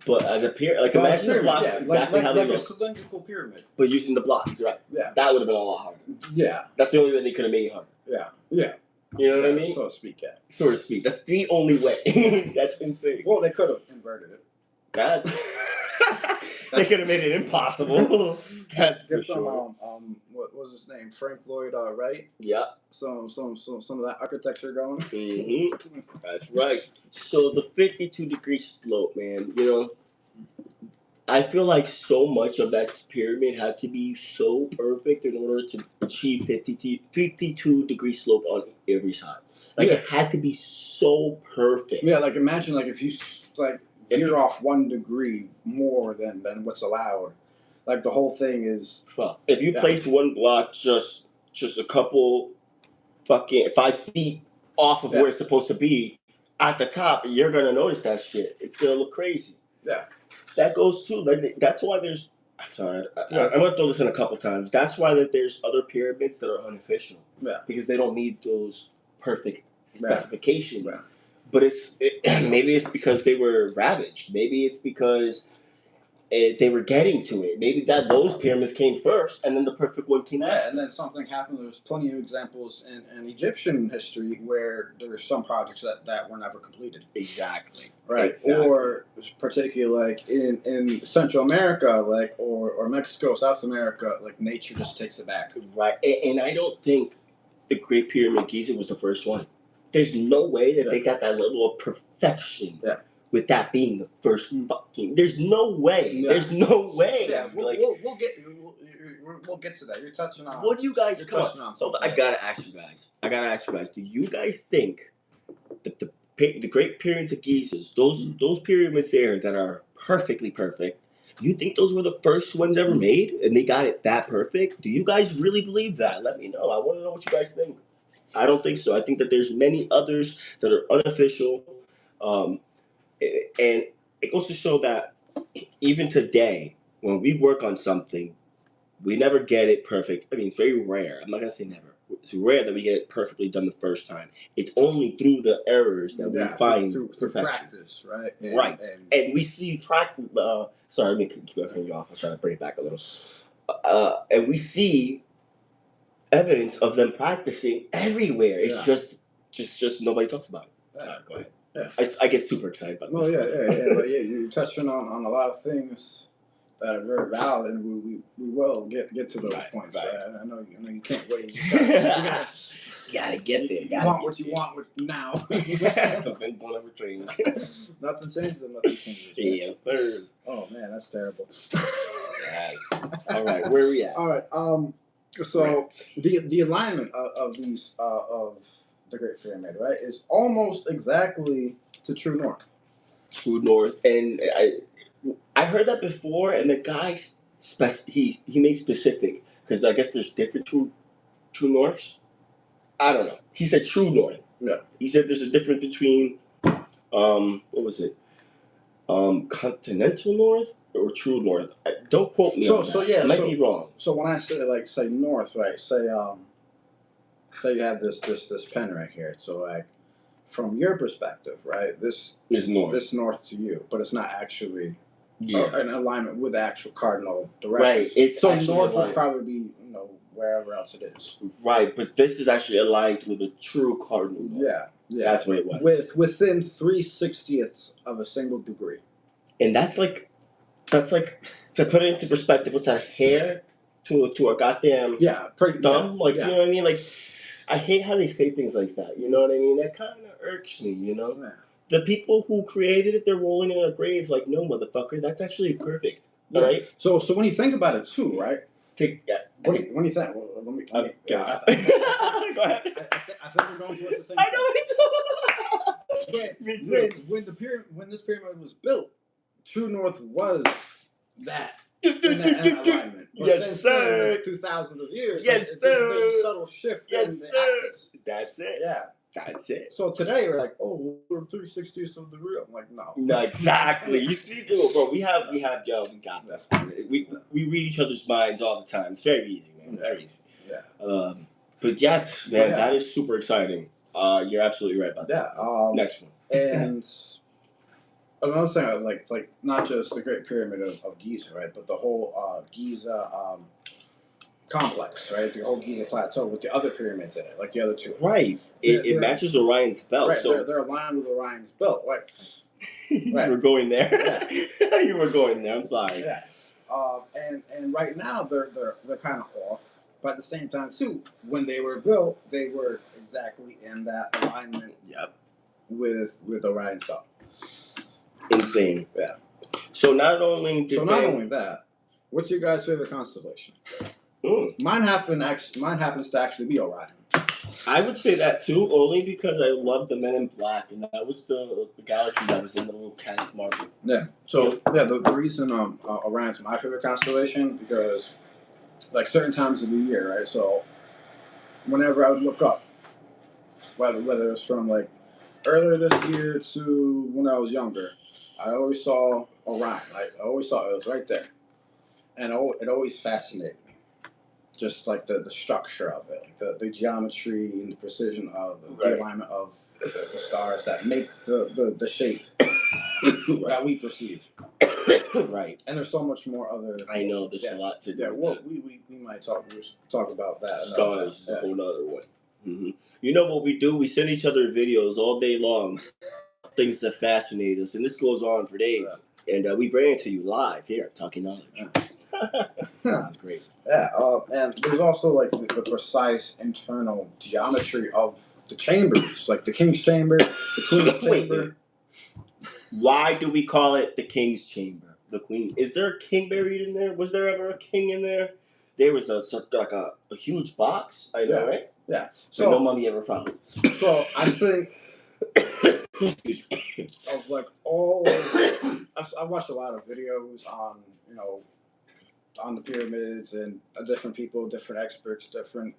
But as a pyramid, imagine the blocks exactly how they look.
Like a cylindrical pyramid.
But using the blocks, right?
Yeah.
That would have been a lot harder.
Yeah.
That's the only way they could have made it harder.
Yeah. Yeah.
You know what I mean?
So to speak, yeah.
So to speak. That's the only way. That's insane.
Well, they could have inverted it.
God. They could have made it impossible. That's for sure.
What was his name? Frank Lloyd Wright.
Yeah.
Some of that architecture going.
Mm-hmm. That's right. So the 52-degree slope, man. You know, I feel like so much of that pyramid had to be so perfect in order to achieve 52-degree slope on every side. Like it had to be so perfect.
Yeah. Like imagine if you veer off 1 degree more than what's allowed. Like the whole thing is.
If you placed one block just a couple fucking 5 feet off of where it's supposed to be at the top, you're gonna notice that shit. It's gonna look crazy.
Yeah.
That goes too. Like that's why there's. I'm sorry. I'm gonna throw this in a couple times. That's why there's other pyramids that are unofficial.
Yeah.
Because they don't meet those perfect specifications.
Yeah.
But maybe it's because they were ravaged. Maybe it's because they were getting to it. Maybe those pyramids came first, and then the perfect one came out.
Yeah, and then something happened. There's plenty of examples in Egyptian history where there were some projects that were never completed.
Exactly.
Right. Exactly. Or particularly like in Central America, or Mexico, South America, like nature just takes it back.
Right. And I don't think the Great Pyramid of Giza was the first one. There's no way that they got that level of perfection. Yeah. With that being the first fucking, there's no way. Yeah. There's no way.
Yeah, we'll get to that. You're touching on.
What do you guys? Come on. I gotta ask you guys. Do you guys think that the Great Pyramids of Giza, those pyramids there that are perfectly perfect, you think those were the first ones ever made, and they got it that perfect? Do you guys really believe that? Let me know. I want to know what you guys think. I don't think so. I think that there's many others that are unofficial. And it goes to show that even today, when we work on something, we never get it perfect. I mean, it's very rare. I'm not going to say never. It's rare that we get it perfectly done the first time. It's only through the errors that we find
through practice, right?
And we see practice. Sorry, let me keep cutting you off. I'll try to bring it back a little. And we see evidence of them practicing everywhere. It's just nobody talks about it. Sorry, go ahead. Yeah. I get super excited about this.
But you're touching on a lot of things that are very valid, and we will get to those points. Right. I know you can't wait. You
gotta get there.
You want what you want now.
Something don't ever change.
Nothing changes. Nothing changes. Right?
Yes, sir.
Oh man, that's terrible.
Yes. All right, where are we at?
All right. So the alignment of these of the Great Pyramid, right, is almost exactly to true north.
True north, and I heard that before, and the guy he made specific because I guess there's different true norths. I don't know. He said true north.
Yeah.
He said there's a difference between what was it? Continental north or true north. Don't quote me on that. I might be wrong.
So when I say north, right? Say you have this pen right here. So from your perspective, right? This
is north.
This north to you, but it's not actually in alignment with the actual cardinal directions.
Right. It's
so
actually
north
aligned.
would probably be, wherever else it is.
Right, but this is actually aligned with a true cardinal.
Yeah.
That's what it was.
Within 3/60ths of a single degree.
And that's like to put it into perspective, what's a hair to a goddamn thumb? Like, you know what I mean? Like, I hate how they say things like that. You know what I mean? That kind of irks me, Yeah. The people who created it, they're rolling in their graves like, no, motherfucker, that's actually perfect. Yeah. All right?
So when you think about it, too, right? When you think, well, let me go ahead.
I
think we're going towards the same.
I know. Me too.
When this pyramid was built, True North was that in that alignment. But
yes, sir.
2,000 of years.
Yes, sir.
There's a subtle shift in the axis.
That's it.
Yeah.
That's it.
So today we're like, oh, we're 3/60ths of the real. I'm like, no.
No, exactly. You see, bro, we got this. We read each other's minds all the time. It's very easy, man. Very easy. Yeah. But yes, man, that is super exciting. You're absolutely right about that. Next one.
And another thing, like not just the Great Pyramid of Giza, right, but the whole Giza complex, right? The whole Giza Plateau with the other pyramids in it, like the other two.
Right. It matches Orion's belt.
Right.
So
they're aligned with Orion's belt. Right.
You were going there. Yeah. You were going there. I'm sorry.
Yeah. And right now they're kind of off, but at the same time too, when they were built, they were exactly in that alignment.
Yep.
With Orion's belt.
Insane.
Yeah.
So not only
that, what's your guys' favorite constellation? Mine happens to actually be Orion.
I would say that too, only because I love the Men in Black, and that was the galaxy that was in the little cat's market.
Yeah. So the reason Orion's my favorite constellation because like certain times of the year, right? So whenever I would look up, whether it's from like earlier this year to when I was younger, I always saw Orion. I always saw it was right there, and it always fascinated me. Just like the structure of it, like the geometry and the precision of the alignment of the stars that make the shape that we perceive.
Right.
And there's so much more other.
I know there's a lot to do.
Yeah, well, we might talk about that.
Stars is a whole other one. Mm-hmm. You know what we do? We send each other videos all day long, things that fascinate us, and this goes on for days. Yeah. And we bring it to you live here at Talking Knowledge. Yeah. That's great.
Yeah, and there's also like the precise internal geometry of the chambers, like the King's Chamber, the Queen's Chamber.
Why do we call it the King's Chamber? The Queen. Is there a king buried in there? Was there ever a king in there? There was a huge box. I know, right?
Yeah.
So no mummy ever found it.
So I think of like all. I watched a lot of videos on on the pyramids and different people, different experts, different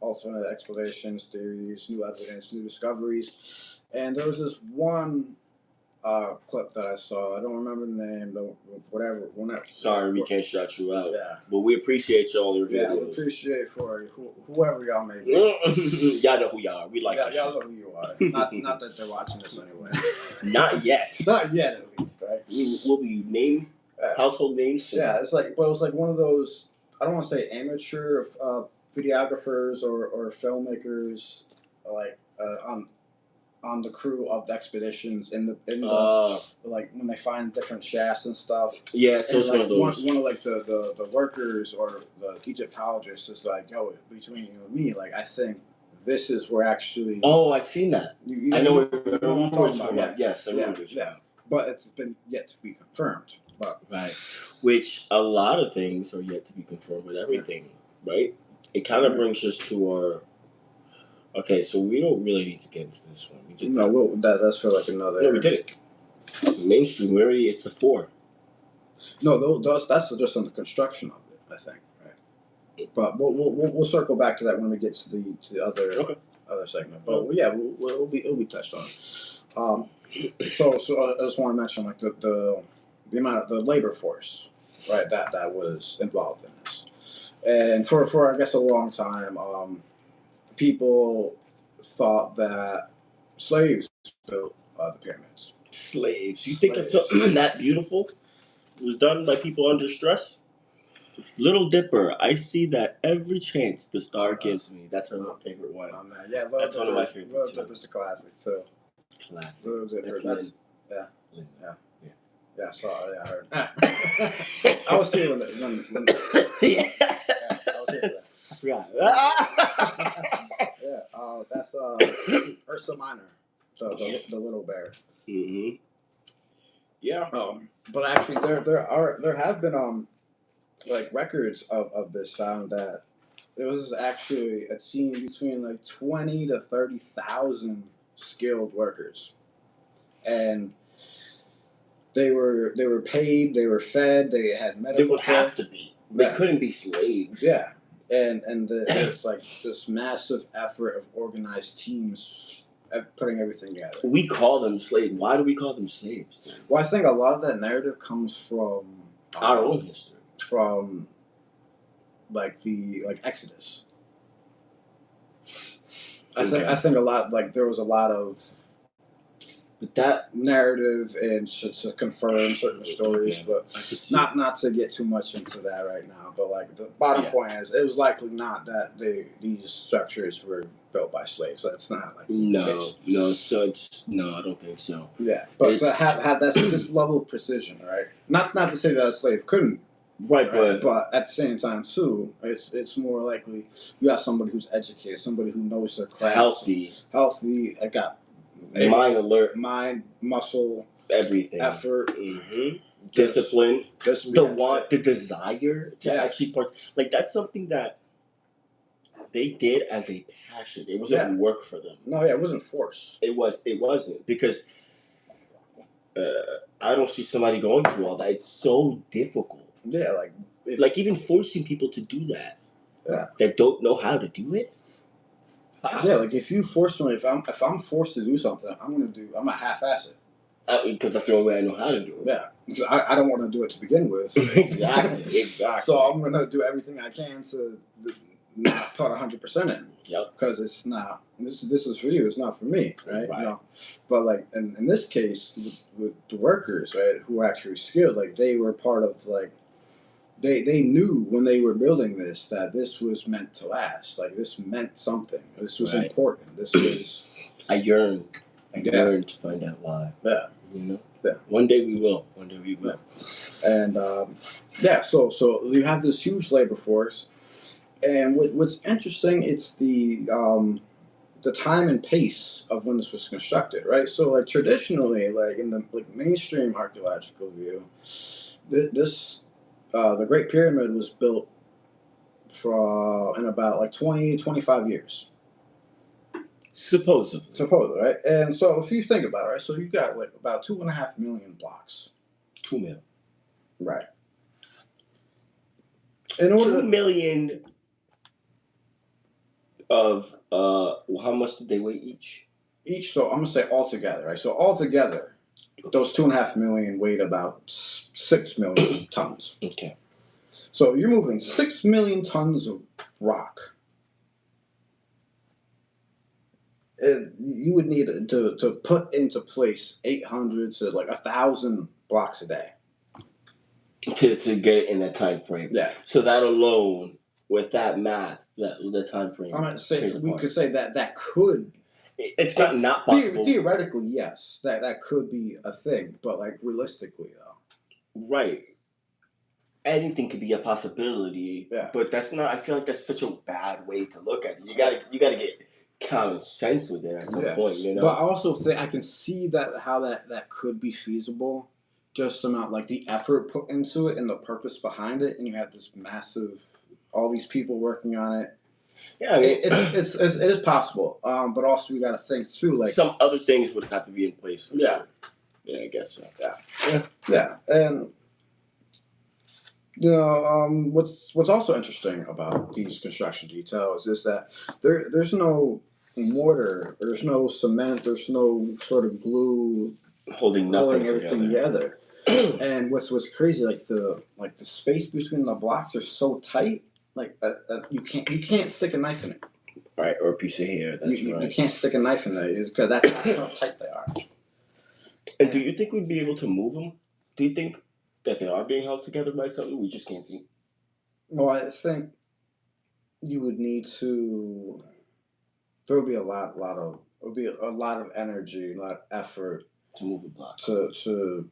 alternate explanations, theories, new evidence, new discoveries. And there was this one clip that I saw. I don't remember the name, but whatever.
Sorry, we can't shut you out.
Yeah.
But we appreciate y'all your videos.
Yeah, we appreciate for whoever y'all may be.
Y'all know who y'all are. We like
y'all know who you are. Not that they're watching this anyway.
Not yet.
Not yet, at least, right?
Will we name household names?
Yeah, it was like one of those. I don't want to say amateur videographers or filmmakers, like on the crew of the expeditions in the like when they find different shafts and stuff.
Yeah, so it's
like,
one of those.
One of like the workers or the Egyptologists is like, yo, between you and me, like I think this is where actually.
Oh, I've seen that.
I know what
you're talking about. Yes, I know.
Yeah, but it's been yet to be confirmed.
Right, which a lot of things are yet to be confirmed with everything. Right, it kind of brings us to our. Okay, so we don't really need to get into this one. We did
that's for like another.
No, we did it. Mainstream, it's the 4.
No, that's just on the construction of it, I think. Right. But we'll circle back to that when we get to the other segment. But it'll be touched on. So I just want to mention like the amount of the labor force, right? That was involved in this, and for I guess a long time. People thought that slaves built the pyramids.
Slaves. You think it's something that beautiful? It was done by people under stress? Little Dipper, I see that every chance the star gives me. That's her favorite one.
Oh man, yeah,
That's one of my favorites.
Little Dipper's a classic too.
Classic.
Little Dipper, that's
yeah.
Yeah, I saw it. Yeah, I heard. I was here when
Yeah.
I was here for that.
I forgot.
Yeah, that's Ursa Minor, the little bear.
Mm-hmm. Yeah.
But actually, there have been like records of this found that it was actually a team between like 20 to 30,000 skilled workers, and they were paid, they were fed, they had medical.
They would have to be. They couldn't be slaves.
Yeah, and it's like this massive effort of organized teams putting everything together.
We call them slaves. Why do we call them slaves? Then?
Well, I think a lot of that narrative comes from
our own history,
from like Exodus. I think a lot, like there was a lot of that narrative and to confirm certain stories, but not to get too much into that right now. But like the bottom point is, it was likely not that these structures were built by slaves. That's not like the case.
So it's I don't think so.
Yeah, but to have this level of precision, right? Not to say that a slave couldn't.
Right,
but at the same time too, it's more likely you have somebody who's educated, somebody who knows their craft, healthy. I got
mind alert,
mind, muscle,
everything,
effort,
discipline, the desire to actually part. Like that's something that they did as a passion. It wasn't work for them.
No, it wasn't forced.
It wasn't because I don't see somebody going through all that. It's so difficult.
Yeah,
like even forcing people to do that. Yeah. That don't know how to do it.
How? Yeah, like if you force me, if I'm forced to do something, I'm gonna half-ass
it. Because that's the only way I know how to do it.
Yeah, because I don't want to do it to begin with.
Exactly.
So I'm gonna do everything I can to not put 100% in.
Yep.
Because it's not. This is for you. It's not for me, right? You know? But like in this case, with the workers, right, who were actually skilled, like they were part of like. They knew when they were building this that this was meant to last. Like this meant something. This was important. This was.
I yearned to find out why.
Yeah.
You know.
Yeah.
One day we will.
And so you have this huge labor force, and what's interesting, it's the time and pace of when this was constructed, right? So like traditionally, like in the mainstream archaeological view, the Great Pyramid was built in about like 20-25 years.
Supposedly,
right? And so if you think about it, right, so you've got like about 2.5 million blocks.
2 million.
Right.
2 million of how much did they weigh each?
So I'm gonna say altogether, right? So altogether, those 2.5 million weighed about 6 million tons.
Okay.
So you're moving 6 million tons of rock. You would need to put into place 800 to like 1,000 blocks a day.
To get it in that time frame.
Yeah.
So that alone, with that math, the time frame.
I'm gonna say we could say that could.
It's not possible.
Theoretically, yes, that could be a thing, but like realistically, though.
Right. Anything could be a possibility.
Yeah.
But that's not. I feel like that's such a bad way to look at it. You gotta get common sense with it at some point. You know.
But I also think I can see how that could be feasible. Just about like the effort put into it and the purpose behind it, and you have this massive, all these people working on it.
Yeah, I mean,
it is possible, but also we got to think too, like
some other things would have to be in place for sure. Yeah, I guess so.
Yeah, and you know, what's also interesting about these construction details is that there's no mortar, there's no cement, there's no sort of glue
holding
everything together. And what's crazy, like the space between the blocks are so tight. Like you can't stick a knife in it.
Right, or a piece of hair. That's right.
You can't stick a knife in it because that's how tight they are.
And do you think we'd be able to move them? Do you think that they are being held together by something we just can't see?
Well, I think you would need to. There would be a lot of energy, a lot of effort
To move the block.
to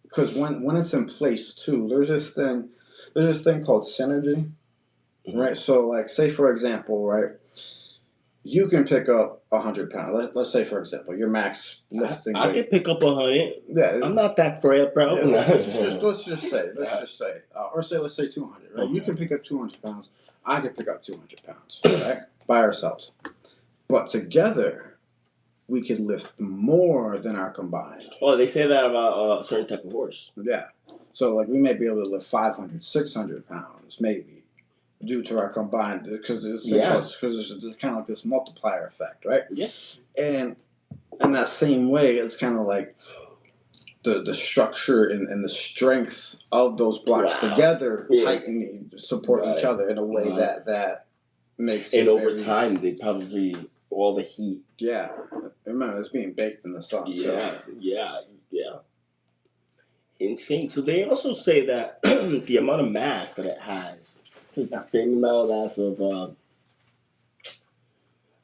because when it's in place too, there's this thing called synergy, right? So like, say for example, right, you can pick up 100 pounds. Let's say for example, your max lifting
I
weight.
can pick up 100.
Yeah,
I'm not that frail, bro.
Yeah, let's just say, let's say 200. Right? Okay. You can pick up 200 pounds. I can pick up 200 pounds, right, by ourselves. But together, we could lift more than our combined.
Oh, they say that about a certain type of horse.
Yeah. So, like, we may be able to lift 500, 600 pounds, maybe, due to our combined, because there's kind of like this multiplier effect, right?
Yes.
And in that same way, it's kind of like the structure and the strength of those blocks together tighten, support each other in a way that makes it.
And over time, they probably, all the heat.
Yeah. Remember, it's being baked in the sun.
Yeah. Insane. So they also say that the amount of mass that it has is the same amount of mass of.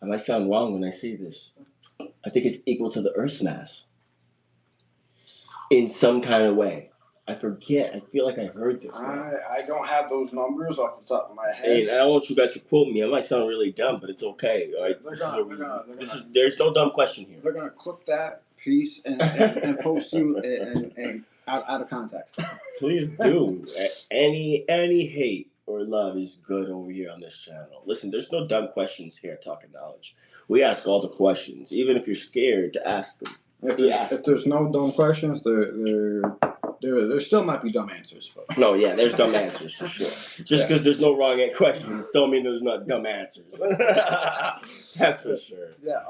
I might sound wrong when I say this. I think it's equal to the Earth's mass. In some kind of way. I forget. I feel like I heard this.
I don't have those numbers off the top of my head.
And I don't want you guys to quote me. I might sound really dumb, but it's okay. Right? There's no dumb question here.
They're going to clip that piece and post you and out of context.
Please do. Any hate or love is good over here on this channel. Listen, there's no dumb questions here at Talking Knowledge. We ask all the questions, even if you're scared to ask them.
If there's no dumb questions, there still might be dumb answers. But.
No, yeah, there's dumb answers for sure. Just because there's no wrong questions don't mean there's not dumb answers. That's for sure.
Yeah.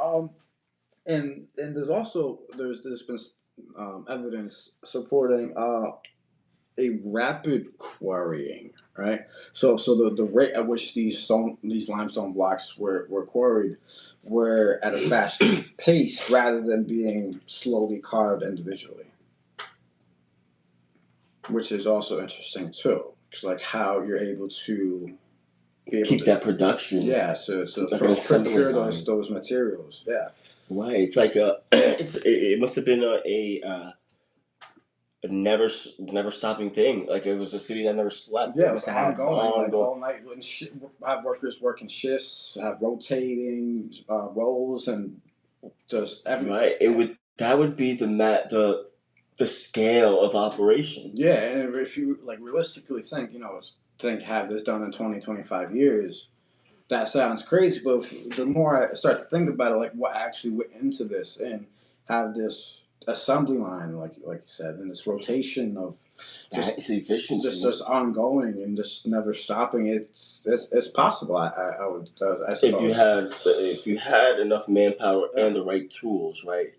And there's been evidence supporting a rapid quarrying, right? So the rate at which these limestone blocks were quarried were at a fast pace rather than being slowly carved individually, which is also interesting too. It's like how you're able to
keep that production.
Yeah, so procure those materials. Yeah,
right. It's like it must have been a never stopping thing. Like it was a city that never slept.
Yeah, it was ongoing. All night. Have workers working shifts, have rotating roles, and just everything.
Right. That would be the scale of operation.
Yeah, and if you like realistically think, have this done in 20, 25 years, that sounds crazy. But the more I start to think about it, like what actually went into this, and have this assembly line, like you said, and this rotation of
that is efficiency,
just ongoing and just never stopping. It's possible. I suppose
if you had enough manpower and the right tools, right.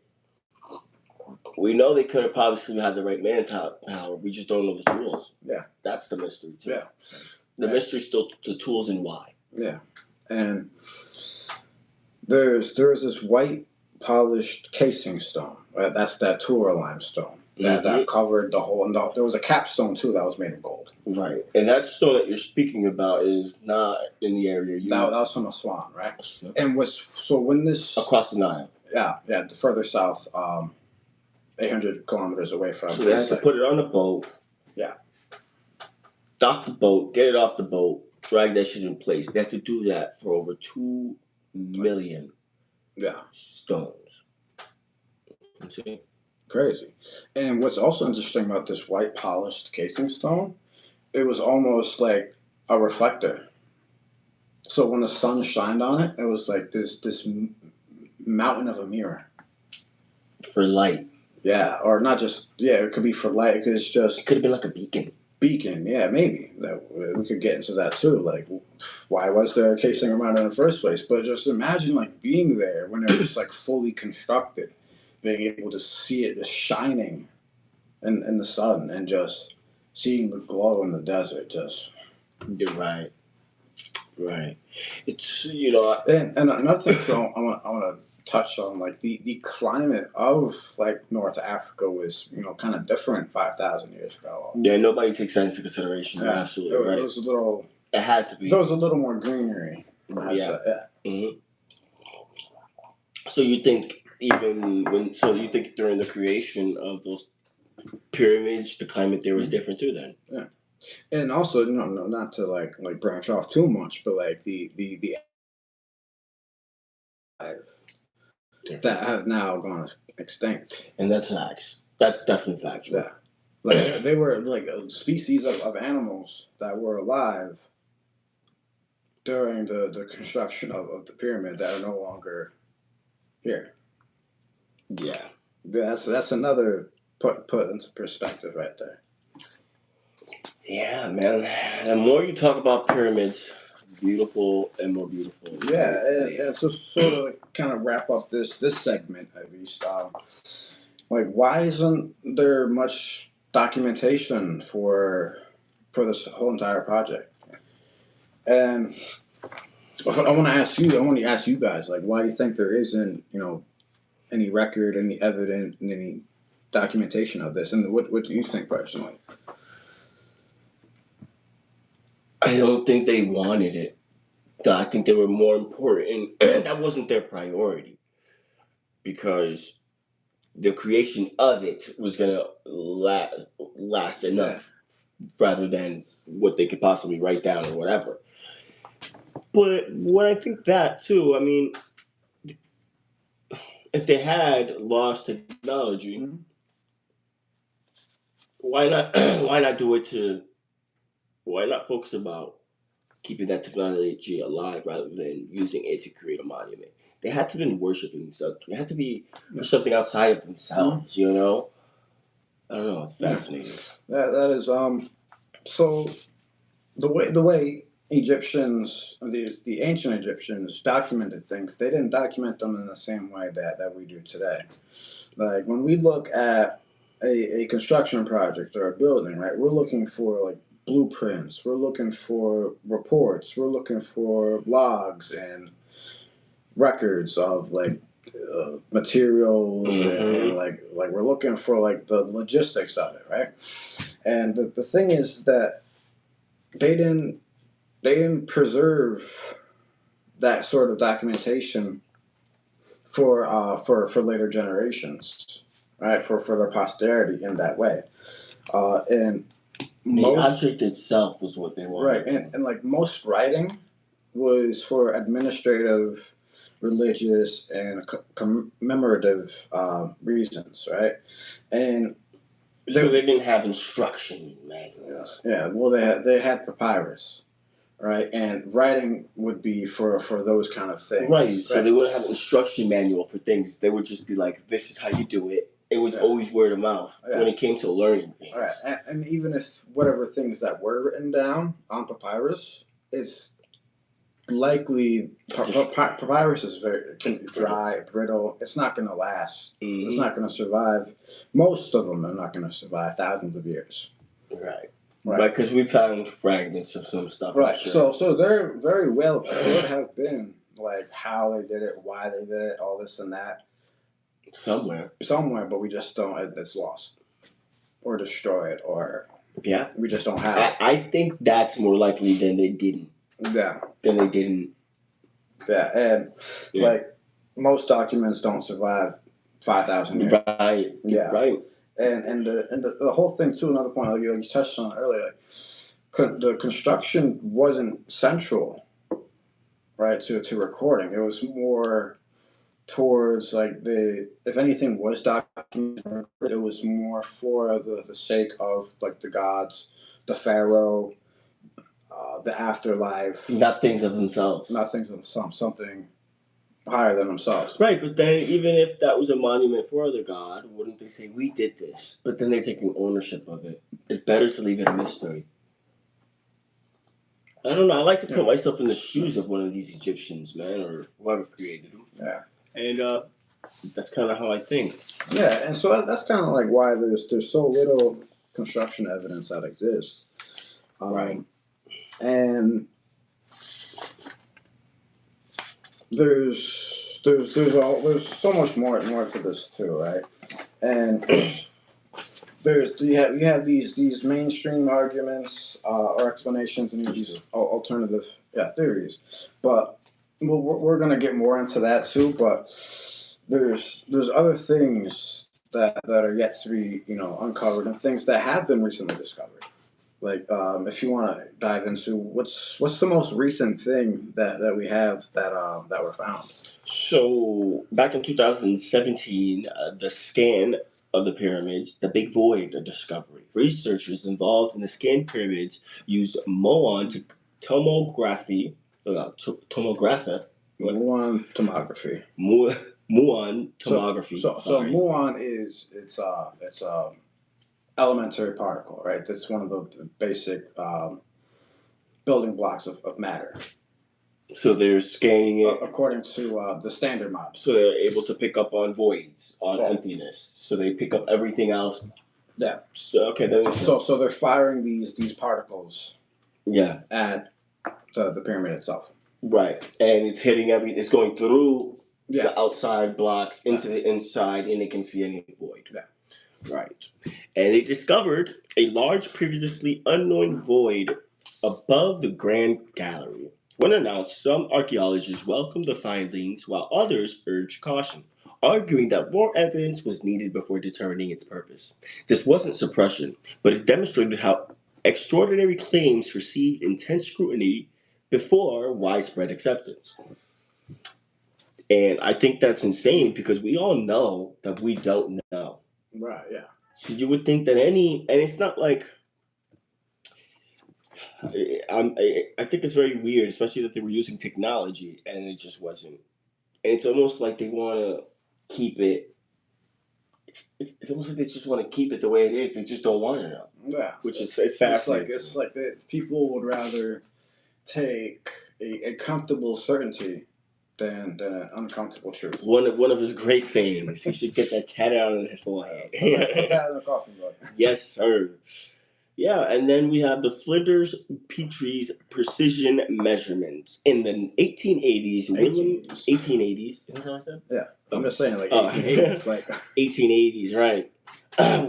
We know they could have probably had the right manpower. We just don't know the tools.
Yeah,
that's the mystery too.
Yeah,
the mystery is still the tools and why.
Yeah, and there's this white polished casing stone. Right? That's that Tura limestone that covered the whole. And there was a capstone too that was made of gold.
Right, and that stone that you're speaking about is not in the area.
That was from Aswan, right? And when this
across the Nile.
Yeah, further south. 800 kilometers away from.
So they had to put it on a boat.
Yeah.
Dock the boat, get it off the boat, drag that shit in place. They had to do that for over 2 million stones. See?
Crazy. And what's also interesting about this white polished casing stone, it was almost like a reflector. So when the sun shined on it, it was like this mountain of a mirror.
For light.
Yeah, or not just, it could be for light, because it's just...
It could have been like a beacon.
Beacon, yeah, maybe. We could get into that too. Like, why was there a casing around in the first place? But just imagine, like, being there when it was, like, fully constructed, being able to see it just shining in the sun and just seeing the glow in the desert. Just...
You're right. Right. It's,
And another thing, so I want to touch on, like the climate of like North Africa was, kind of different 5,000 years ago.
Yeah, nobody takes that into consideration. You're absolutely right.
It was a little.
It had to be.
There was a little more greenery.
Yeah. Mm-hmm. So you think you think during the creation of those pyramids, the climate there was different too, then?
Yeah. And also, not to like branch off too much, but like the that have now gone extinct.
And that's facts. That's definitely factual.
Yeah. Like they were like a species of animals that were alive during the construction of the pyramid that are no longer here.
Yeah.
That's another put into perspective right there.
Yeah, man. The more you talk about pyramids, beautiful and more beautiful.
Yeah, and so sort of kind of wrap up this segment at least. Like, why isn't there much documentation for this whole entire project? And I want to ask you guys, like, why do you think there isn't, any record, any evidence, any documentation of this? And what do you think personally?
I don't think they wanted it. I think they were more important. That wasn't their priority, because the creation of it was gonna last enough, rather than what they could possibly write down or whatever. But when I think that too, I mean, if they had lost technology, why not? Why not do it to? Why not focus about keeping that technology alive rather than using it to create a monument? They had to be worshiping something. It had to be for something outside of themselves, I don't know. It's fascinating.
That is so the way Egyptians, the ancient Egyptians documented things, they didn't document them in the same way that we do today. Like when we look at a construction project or a building, right? We're looking for like blueprints. We're looking for reports. We're looking for logs and records of like materials and like we're looking for like the logistics of it, right? And the thing is that they didn't preserve that sort of documentation for later generations, right? For their posterity in that way, and
the object itself was what they wanted,
right? And like most writing was for administrative, religious, and commemorative reasons, right? And
so they didn't have instruction manuals.
Yeah, well, they had papyrus, right? And writing would be for those kind of things,
right? So they wouldn't have an instruction manual for things. They would just be like, "This is how you do it." It was always word of mouth when it came to learning things.
Right, and even if whatever things that were written down on papyrus, it's likely papyrus is can be dry, brittle. It's not going to last. It's not going to survive. Most of them are not going to survive thousands of years.
Right. Because we found fragments of some stuff.
Right. Sure. So there very well could have been like how they did it, why they did it, all this and that.
Somewhere,
but we just don't. It's lost or destroyed, or we just don't have it.
I think that's more likely than they didn't.
Yeah.
Than they didn't.
Yeah, and like most documents don't survive 5,000 years.
Right.
Yeah.
Right.
And the whole thing too. Another point you touched on earlier, the construction wasn't central, right, to recording. It was more towards like if anything was documented, it was more for the sake of like the gods, the pharaoh, the afterlife.
Not things of themselves.
Not things of themselves. Something higher than themselves.
Right, but then even if that was a monument for the god, wouldn't they say, we did this? But then they're taking ownership of it. It's better to leave it a mystery. I don't know. I like to put myself in the shoes of one of these Egyptians, man, or whoever created them.
Yeah.
And that's kind of how I think.
Yeah, and so that's kind of like why there's so little construction evidence that exists.
Right.
And there's there's so much more to this too, right? And you have these mainstream arguments or explanations and these alternative theories, but we're gonna get more into that too. But there's other things that are yet to be uncovered and things that have been recently discovered. Like if you want to dive into what's the most recent thing that we have that were found.
So back in 2017, the scan of the pyramids, the Big Void discovery. Researchers involved in the scanned pyramids used tomography.
Muon tomography.
Muon tomography.
So muon is it's elementary particle, right? That's one of the basic building blocks of matter.
So they're scanning it
according to the standard model.
So they're able to pick up on voids, on emptiness. So they pick up everything else.
Yeah.
So okay, that makes sense.
So they're firing these particles.
Yeah.
At the pyramid itself.
Right, and it's hitting it's going through the outside blocks into the inside, and they can see any void.
Yeah.
Right, and they discovered a large, previously unknown void above the Grand Gallery. When announced, some archaeologists welcomed the findings, while others urged caution, arguing that more evidence was needed before determining its purpose. This wasn't suppression, but it demonstrated how extraordinary claims received intense scrutiny before widespread acceptance. And I think that's insane because we all know that we don't know.
Right, yeah.
So you would think that and it's not like, I think it's very weird, especially that they were using technology and it just wasn't. And it's almost like they want to keep it. It's almost like they just want to keep it the way it is. They just don't want to know.
Yeah,
which is fascinating.
It's like that people would rather take a comfortable certainty than an uncomfortable truth.
One of his great sayings. He should get that tatted on his forehead.
Put that in the coffin book.
Yes, sir. Yeah, and then we have the Flinders Petrie's precision measurements. In the 1880s, 1880s, isn't that what I said?
Yeah, I'm just saying, like 1880s. Like
1880s, right.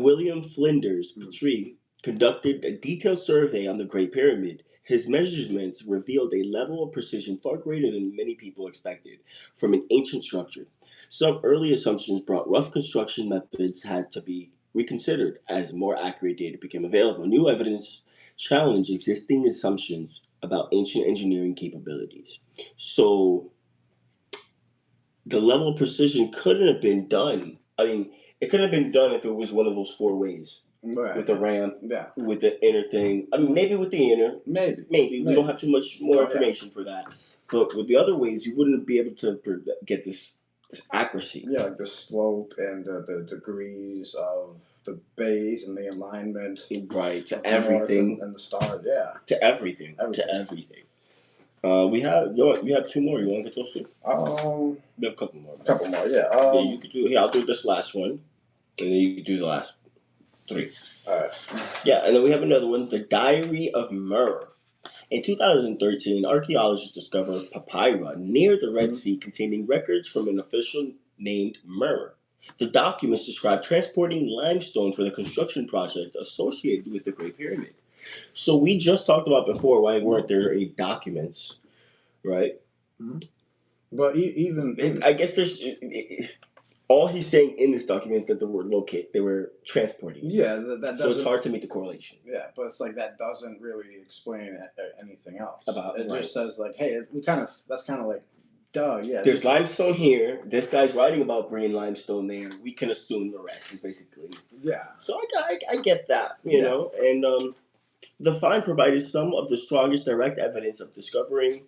William Flinders Petrie conducted a detailed survey on the Great Pyramid. His measurements revealed a level of precision far greater than many people expected from an ancient structure. Some early assumptions brought rough construction methods had to be reconsidered as more accurate data became available. New evidence challenged existing assumptions about ancient engineering capabilities. So the level of precision couldn't have been done. I mean, it could have been done if it was one of those four ways.
Right.
With the ramp, with the inner thing. I mean, maybe with the inner. Maybe. We don't have too much more information for that. But with the other ways, you wouldn't be able to get this accuracy.
Yeah, like the slope and the degrees of the base and the alignment.
Right, to everything.
And the stars, yeah.
To everything. To everything. We have two more. You want to get those two? We have a couple more.
Yeah.
Yeah, you could do. I'll do this last one, and then you can do the last 3.
All right.
Yeah, and then we have another one, the Diary of Myrrh. In 2013, archaeologists discovered papyri near the Red Sea containing records from an official named Myrrh. The documents describe transporting limestone for the construction project associated with the Great Pyramid. So we just talked about before why weren't there any documents, right?
Mm-hmm. But even
I guess there's all he's saying in this document is that they were transporting.
Yeah,
so it's hard to make the correlation.
Yeah, but it's like that doesn't really explain anything else
about
it. Just says like, hey, that's kind of like, duh, yeah.
There's limestone here. This guy's writing about bringing limestone there. We can assume the rest is basically.
Yeah.
So I get that, you know, and the find provided some of the strongest direct evidence of discovered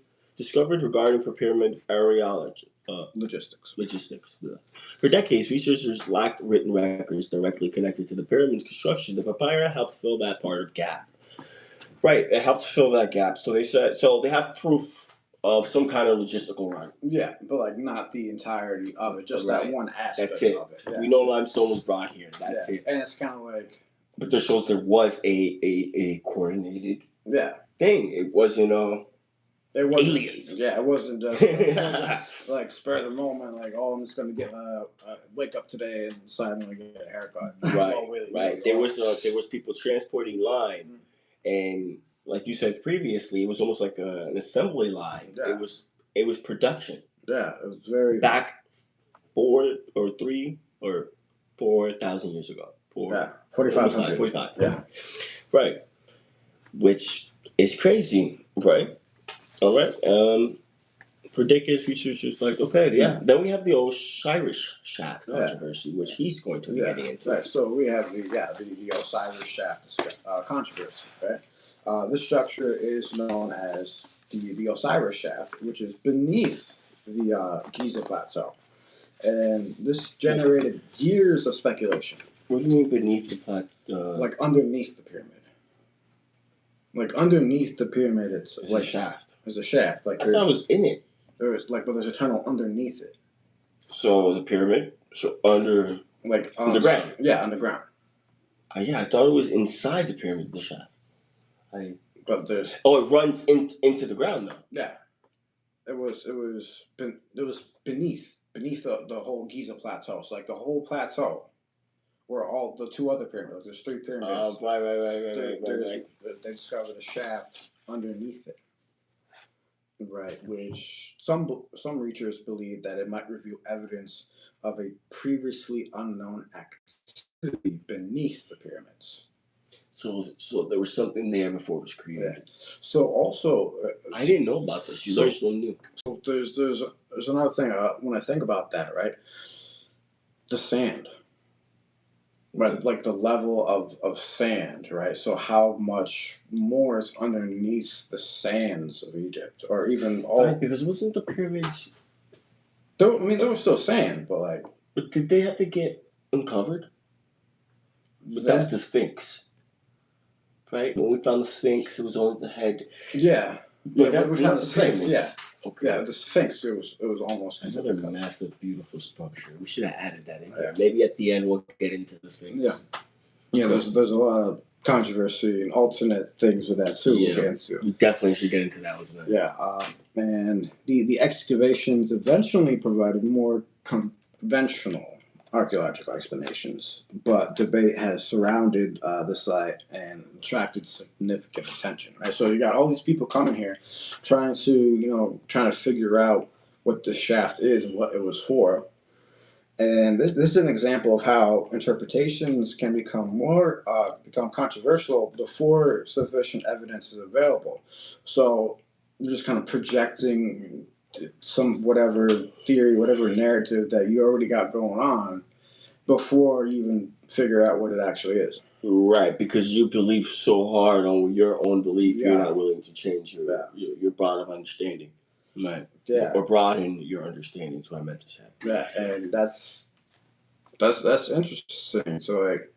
regarding for pyramid archaeology.
Logistics.
Yeah. For decades, researchers lacked written records directly connected to the pyramid's construction. The papyri helped fill that part of gap. Right, it helped fill that gap. So they have proof of some kind of logistical run.
Yeah, but like not the entirety of it, just that one aspect
of it.
Yeah.
We know limestone was brought here. That's it.
And it's kind of like.
But this shows there was a coordinated thing. It wasn't
It wasn't,
aliens.
Yeah, it wasn't just like spur of the moment, like, oh, I'm just going to get wake up today and decide I'm going to get a haircut.
Right,
Oh, really?
right. There was people transporting line, and like you said previously, it was almost like an assembly line.
Yeah.
It was production.
Yeah, it was very
back 4,000 years ago.
4,500.
45.
Yeah.
Right. Which is crazy, right? All right. For decades, researchers like, okay, yeah. Then we have the Osiris shaft controversy, which he's going to be getting into.
Right. So we have the Osiris shaft controversy. Right. This structure is known as the Osiris shaft, which is beneath the Giza plateau, and this generated years of speculation.
What do you mean beneath the plateau?
Like underneath the pyramid. Like underneath the pyramid, it's like
a shaft.
There's a shaft. Like
I thought it was in it.
But there's a tunnel underneath it.
So the pyramid, under underground.
Yeah, underground.
Yeah, I thought it was inside the pyramid, the shaft.
But there's.
Oh, it runs into the ground though.
Yeah, it was beneath the whole Giza plateau. So like the whole plateau, where all the two other pyramids. There's 3 pyramids.
Right.
They discovered a shaft underneath it. Right, which some researchers believe that it might reveal evidence of a previously unknown activity beneath the pyramids.
So there was something there before it was created.
Yeah. So also,
I didn't know about this. You learned something new.
So there's another thing when I think about that, right? The sand. Right, like the level of sand, right? So how much more is underneath the sands of Egypt, or even all?
Right, because wasn't the pyramids?
There was still sand, but like.
But did they have to get uncovered? But that was the Sphinx, right? When we found the Sphinx, it was only the head.
Yeah,
but
we found the Sphinx. Yeah.
Okay.
Yeah, the Sphinx. It was almost
another massive, beautiful structure. We should have added that in there. Maybe at the end we'll get into the Sphinx.
Yeah. Yeah. There's a lot of controversy and alternate things with that too.
Yeah.
We'll get into.
We definitely should get into that one tonight.
Yeah. And the excavations eventually provided more conventional archaeological explanations, but debate has surrounded the site and attracted significant attention. Right, so you got all these people coming here, trying to figure out what the shaft is and what it was for. And this is an example of how interpretations can become controversial before sufficient evidence is available. So you're just kind of projecting some whatever theory, whatever narrative that you already got going on before you even figure out what it actually is.
Right, because you believe so hard on your own belief, you're not willing to change your broad understanding. Right.
Yeah.
Or broaden your understanding is what I meant to say.
Yeah, and that's interesting. So like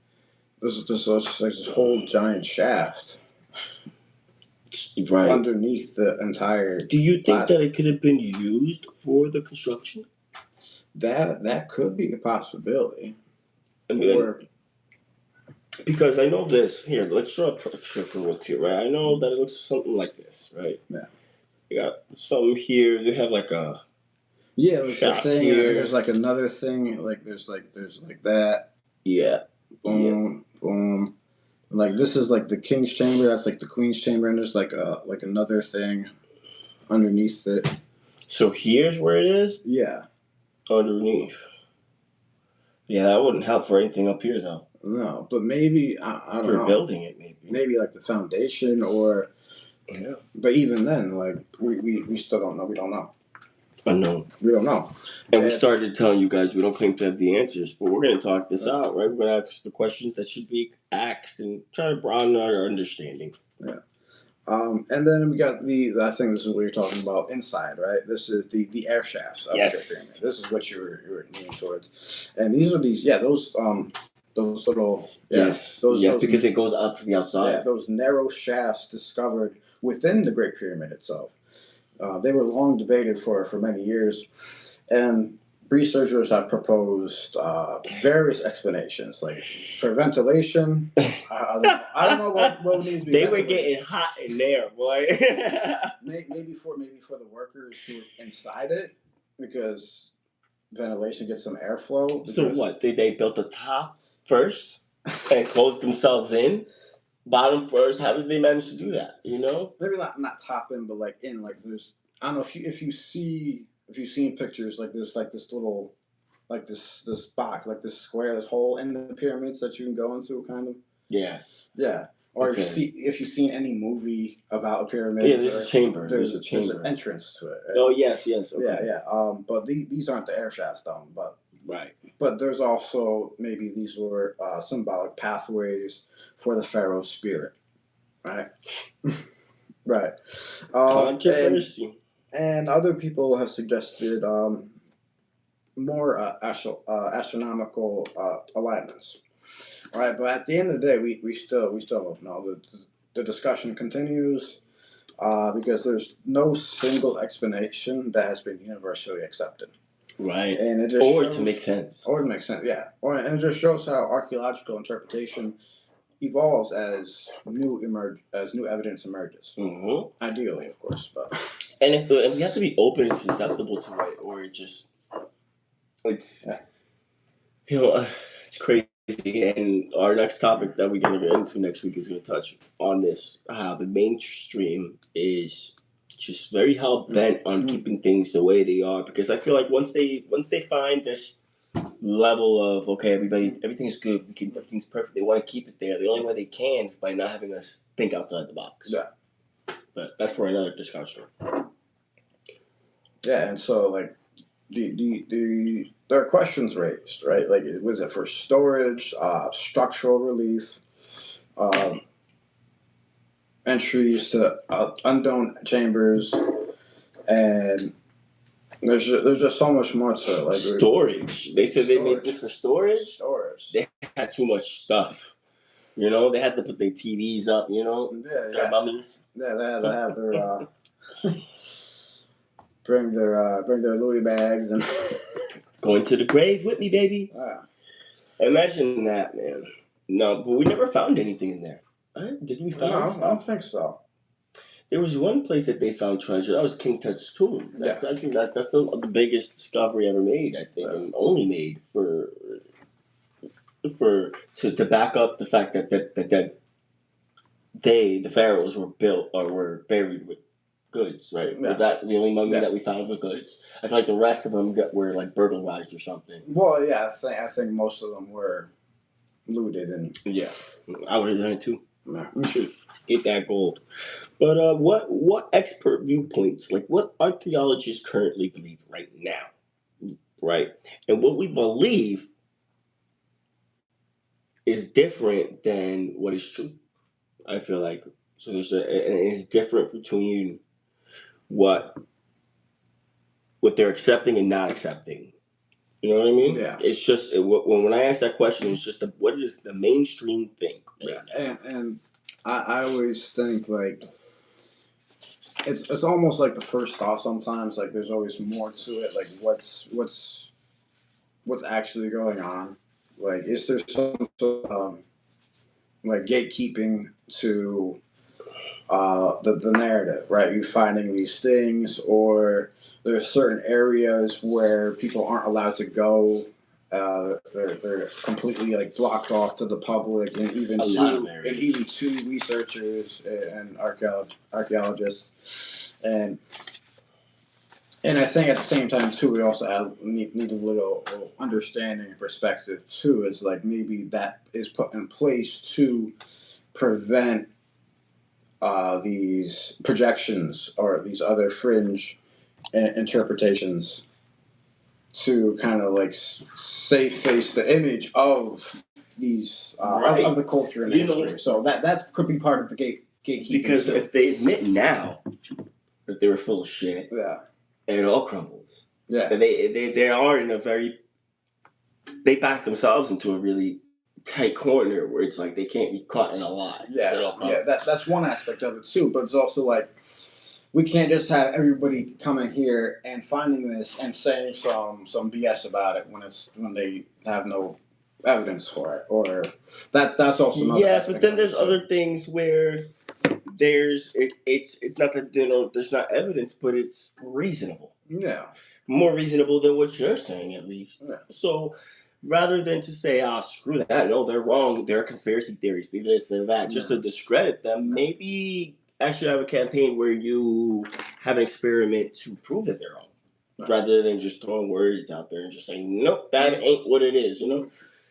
there's this whole giant shaft.
Right.
Underneath the entire.
Do you think that it could have been used for the construction?
That could be a possibility.
Because I know this. Here, let's draw a picture for what's here, right? I know that it looks something like this, right?
Yeah.
You got something here. They have like a.
Yeah, there's a thing. Here. There's like another thing. Like there's like that.
Yeah.
Boom. Boom. Like this is like the king's chamber. That's like the queen's chamber, and there's like another thing underneath it.
So here's where it is.
Yeah.
Underneath. Yeah, that wouldn't help for anything up here though.
No, but maybe I don't know.
For building it, maybe.
Maybe like the foundation, or.
Yeah.
But even then, like we still don't know. We don't know.
Unknown.
We don't know.
And we started telling you guys we don't claim to have the answers, but we're going to talk this out, right? We're going to ask the questions that should be asked and try to broaden our understanding.
Yeah. And then we got I think this is what you're talking about inside, right? This is the air shafts.
Yes.
This is what you were leaning towards. And these are those little.
Yes. Those, because it goes out to the outside.
Yeah, those narrow shafts discovered within the Great Pyramid itself. They were long debated for many years, and researchers have proposed various explanations. Like for ventilation, I don't know what needs to be.
They were getting hot in there, boy.
maybe for the workers who are inside it, because ventilation gets some airflow.
So what? They built the top first and closed themselves in, bottom first. How did they manage to do that? You know?
Maybe not top in, but like in. Like there's, I don't know if you've seen pictures, like there's like this little, like this box, like this square, this hole in the pyramids that you can go into, kind of.
Yeah.
Yeah. Or if you've seen any movie about a pyramid,
yeah, there's a chamber. There's a chamber.
There's an entrance to it. Right?
Oh yes. Okay.
Yeah. But these aren't the air shafts, though. But
right.
But there's also maybe these were symbolic pathways for the pharaoh's spirit, right? Right.
Controversy.
And other people have suggested more astronomical alignments. All right, but at the end of the day, we still don't know. The discussion continues because there's no single explanation that has been universally accepted.
Right.
And it just
to make sense.
Or to make sense, yeah. And it just shows how archaeological interpretation evolves as new evidence emerges.
Mm-hmm.
Ideally, of course, but
and we have to be open and susceptible to it, or it's it's crazy. And our next topic that we're going to get into next week is going to touch on this: how the mainstream is just very hell bent on keeping things the way they are. Because I feel like once they find this level of everything's good, everything's perfect, they want to keep it there. The only way they can is by not having us think outside the box.
Yeah.
But that's for another discussion.
Yeah, and so like there are questions raised, right? Like, was it for storage, structural relief, entries to unknown chambers, and there's just so much more to it. Like
storage. They said they made this for storage.
Storage.
They had too much stuff. You know, they had to put their TVs up. You know, their mummies.
Yeah, they had to have their bring their Louis bags and
going to the grave with me, baby.
Yeah.
Imagine that, man. No, but we never found anything in there. Right? Did we find?
No, I don't think so.
There was one place that they found treasure. That was King Tut's tomb. I think that's the biggest discovery ever made. I think, and only made to back up the fact that the pharaohs were built or were buried with goods, right? Yeah. Was that the only mummy that we found with goods? I feel like the rest of them were like burglarized or something.
Well, yeah, I think most of them were looted and
I would have done it too.
Yeah.
We should get that gold. But what expert viewpoints, like what archaeologists currently believe right now, right? And what we believe is different than what is true. I feel like so it's different between what they're accepting and not accepting. You know what I mean?
Yeah.
It's just when I ask that question, it's just what is the mainstream thing?
Yeah, and I always think like it's almost like the first thought sometimes. Like there's always more to it. Like what's actually going on? Like is there some sort of, like gatekeeping to the narrative, right? You finding these things, or there's certain areas where people aren't allowed to go. They're completely like blocked off to the public, and even to researchers and archaeologists, and I think at the same time too, we also need a little understanding and perspective too. Is like maybe that is put in place to prevent these projections or these other fringe interpretations to kind of like save face the image of these of the culture and history. So that could be part of the gatekeeping.
Because if they admit now that they were full of shit, it all crumbles.
Yeah,
they are in a they back themselves into a really tight corner where it's like they can't be caught in a lie.
Yeah, that's one aspect of it too. But it's also like we can't just have everybody coming here and finding this and saying some BS about it when they have no evidence for it, or that's also another
but then there's other things where it's not that there's not evidence, but it's reasonable.
Yeah,
more reasonable than what you're saying, at least.
Yeah.
So rather than to say, screw that, no, they're wrong, they're conspiracy theories, be this and that, just to discredit them, maybe actually have a campaign where you have an experiment to prove that they're wrong. Rather than just throwing words out there and just saying, nope, that ain't what it is,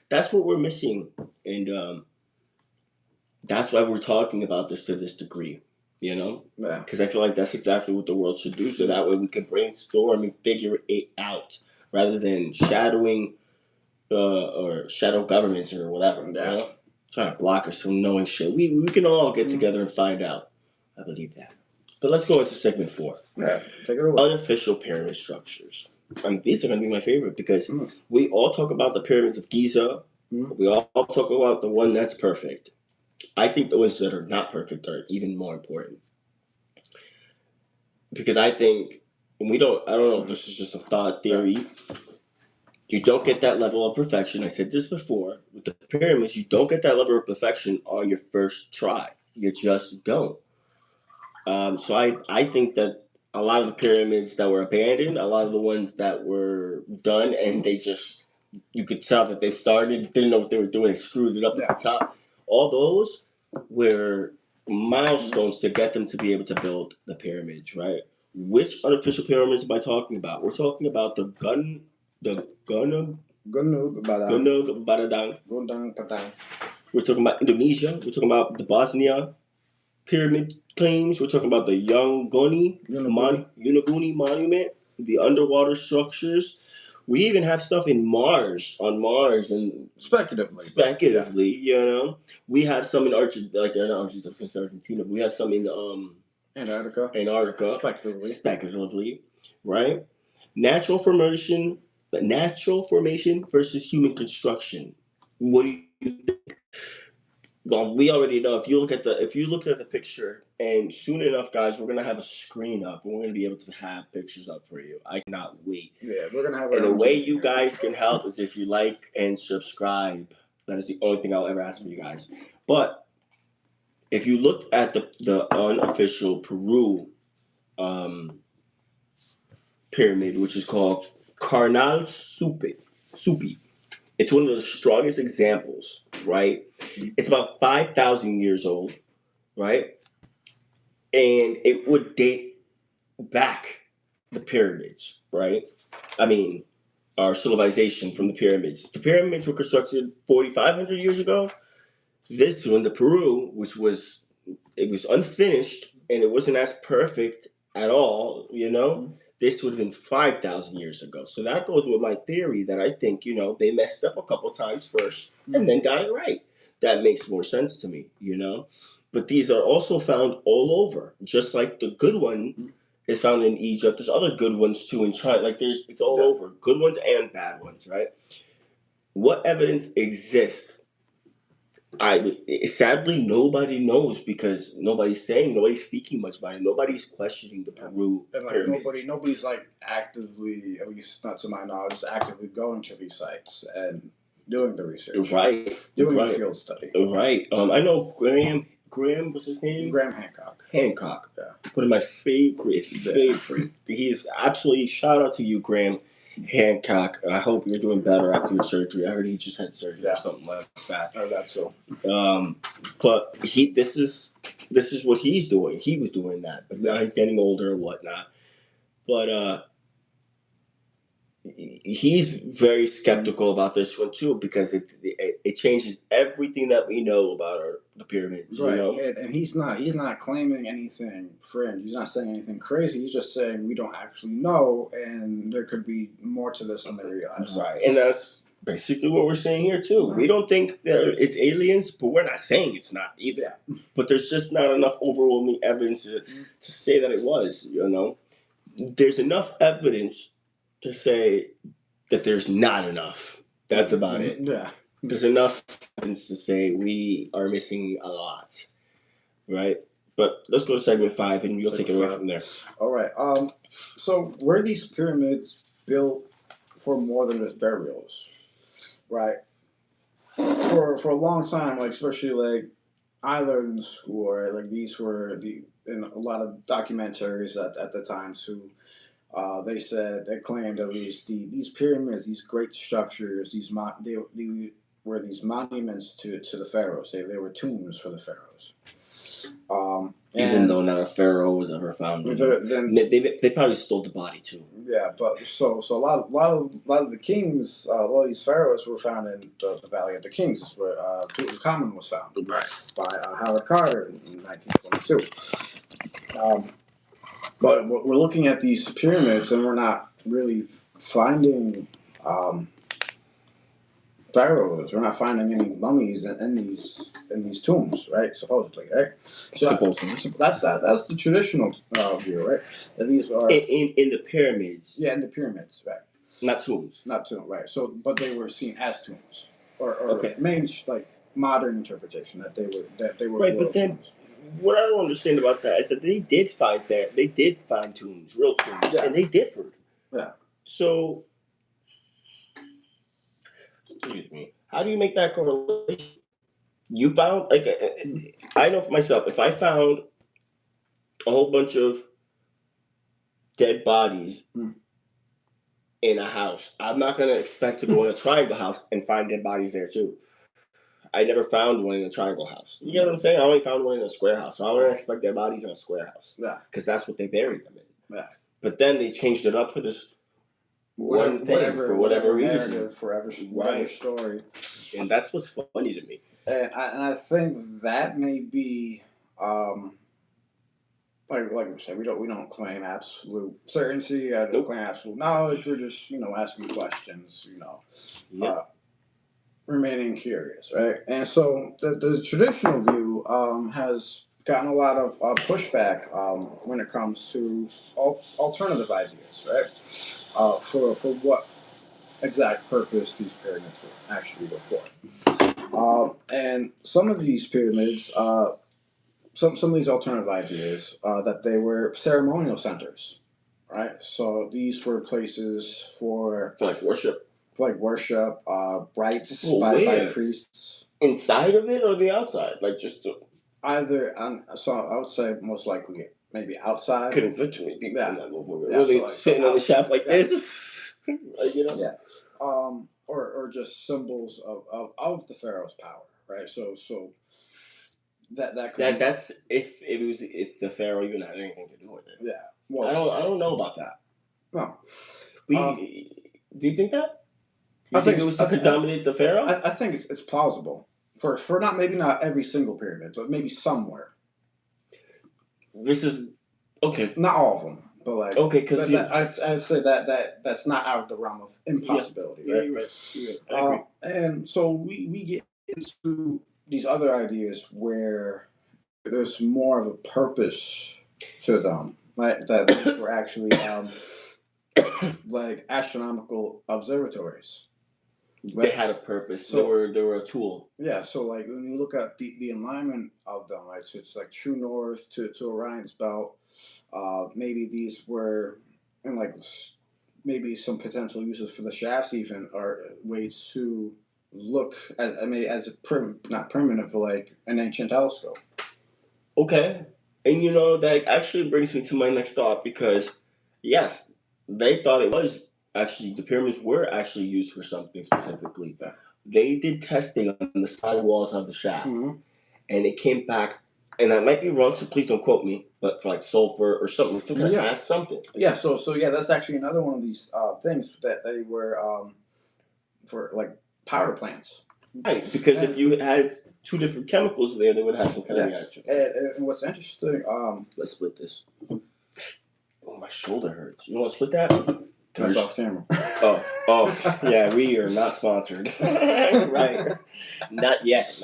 That's what we're missing. And that's why we're talking about this to this degree, Because I feel like that's exactly what the world should do, so that way we can brainstorm and figure it out rather than shadowing or shadow governments or whatever, Trying to block us from knowing shit. We can all get together and find out. I believe that. But let's go into segment 4.
Yeah, take it away.
Unofficial pyramid structures. These are going to be my favorite because we all talk about the pyramids of Giza. We all talk about the one that's perfect. I think the ones that are not perfect are even more important. Because I think, I don't know, this is just a thought theory. You don't get that level of perfection. I said this before. With the pyramids, you don't get that level of perfection on your first try. You just don't. So I think that a lot of the pyramids that were abandoned, a lot of the ones that were done, and you could tell that they started, didn't know what they were doing, they screwed it up at the top. All those were milestones to get them to be able to build the pyramids, right? Which unofficial pyramids am I talking about? We're talking about the Gunung Baradang. We're talking about Indonesia. We're talking about the Bosnia pyramid claims. We're talking about the Yonaguni Monument, the underwater structures. We even have stuff on Mars, and speculatively, we have some in Argentina. We have some in Antarctica, speculatively, right? Natural formation versus human construction. What do you think? Well, we already know if you look at the picture, and soon enough, guys, we're gonna have a screen up, and we're gonna be able to have pictures up for you. I cannot wait.
Yeah, we're gonna have.
And the way you guys can help is if you like and subscribe. That is the only thing I'll ever ask for you guys. But if you look at the unofficial Peru pyramid, which is called Carnal Supi. It's one of the strongest examples, right? It's about 5,000 years old, right? And it would date back the pyramids, right? I mean, our civilization from the pyramids. The pyramids were constructed 4,500 years ago. This one, the Peru, it was unfinished and it wasn't as perfect at all, This would have been 5,000 years ago. So that goes with my theory that I think, they messed up a couple times first and then got it right. That makes more sense to me, But these are also found all over. Just like the good one is found in Egypt. There's other good ones too in China. It's all over. Good ones and bad ones, right? What evidence exists? Sadly, nobody knows because nobody's speaking much about it. Nobody's questioning the Peru pyramids.
Nobody's actively, at least not to my knowledge, actively going to these sites and doing the research.
Right.
Doing the field study.
Right. I know Graham, what's his name?
Graham Hancock.
Yeah. One of my favorite. He is absolutely, shout out to you, Graham Hancock. I hope you're doing better after your surgery. I heard he just had surgery or something like that.
I thought so.
But this is what he's doing. He was doing that, but now he's getting older and whatnot. But he's very skeptical about this one too because it changes everything that we know about the pyramids.
Right, and he's not claiming anything fringe. He's not saying anything crazy. He's just saying we don't actually know, and there could be more to this than they realize.
Right, and that's basically what we're saying here too. We don't think that it's aliens, but we're not saying it's not either. But there's just not enough overwhelming evidence to say that it was. There's enough evidence to say that there's not enough. That's about it.
Yeah.
There's enough evidence to say we are missing a lot, right? But let's go to segment 5, and you'll take it away from there.
All right. So were these pyramids built for more than just burials? Right. For a long time, like especially like I learned in school, right? Like these were in a lot of documentaries at the time too. They claimed at least these pyramids, these great structures, they were these monuments to the pharaohs. They were tombs for the pharaohs.
Even though not a pharaoh was ever found, they probably stole the body too.
Yeah, but so a lot of the kings, a lot of these pharaohs were found in the Valley of the Kings, is where Tutankhamun was found by Howard Carter in 1922. But we're looking at these pyramids, and we're not really finding pharaohs. We're not finding any mummies in these tombs, right? Supposedly, right? So that's the traditional view, right? That these are
in the pyramids.
Yeah, in the pyramids, right?
Not tombs.
Not tombs, right? So, but they were seen as tombs, or main like modern interpretation that they were
right. But then, tombs. What I don't understand about that is that they did find tombs, real tombs, and they differed.
Yeah.
So, excuse me. How do you make that correlation? You found I know for myself, if I found a whole bunch of dead bodies in a house, I'm not going to expect to go in a triangle house and find dead bodies there too. I never found one in a triangle house. You get what I'm saying? I only found one in a square house. So I wouldn't expect dead bodies in a square house.
Yeah.
Because that's what they buried them in.
Yeah.
But then they changed it up for this one thing, for whatever reason.
For whatever story.
And that's what's funny to me.
And I think that may be... like we said, we don't claim absolute certainty. I don't claim absolute knowledge. We're just asking questions. Remaining curious, right? And so the traditional view has gotten a lot of pushback when it comes to alternative ideas, right? For what exact purpose these pyramids were actually for. And some of these pyramids. Some of these alternative ideas that they were ceremonial centers, right? So these were places for
worship.
Rites by priests.
Inside of it or the outside?
Either. So I would say most likely maybe outside.
Couldn't fit too many people in that motherfucker. Really sitting on the shaft like this.
Yeah. Or just symbols of the pharaoh's power, right? So
that's if the pharaoh even had anything to do with it.
Yeah.
Well, I don't know about that.
No.
Do you think that? I think it was to predominate the pharaoh.
I think it's plausible for maybe not every single pyramid, but maybe somewhere.
This is okay.
Not all of them, but
because
I'd say that's not out of the realm of impossibility.
Yeah,
right?
You're right. I agree.
And so we get into these other ideas where there's more of a purpose to them, right? That these were actually like astronomical observatories.
Right? They had a purpose. So, they were a tool.
Yeah. So when you look at the alignment of them, right? So it's like true north to Orion's belt. Maybe these were in maybe some potential uses for the shafts, even are ways to look at as not primitive, but an ancient telescope.
Okay, and that actually brings me to my next thought, because yes, they thought it was actually the pyramids were actually used for something specifically.
Yeah.
They did testing on the side walls of the shaft, and it came back. And I might be wrong, so please don't quote me. But for sulfur or something, some kind of something.
Yeah. So that's actually another one of these things that they were for power plants.
Right, because if you had two different chemicals there, they would have some kind of reaction.
And what's interesting,
let's split this. Oh, my shoulder hurts. You want to split that?
That's off camera.
Oh, yeah, we are not sponsored. Right. Not yet.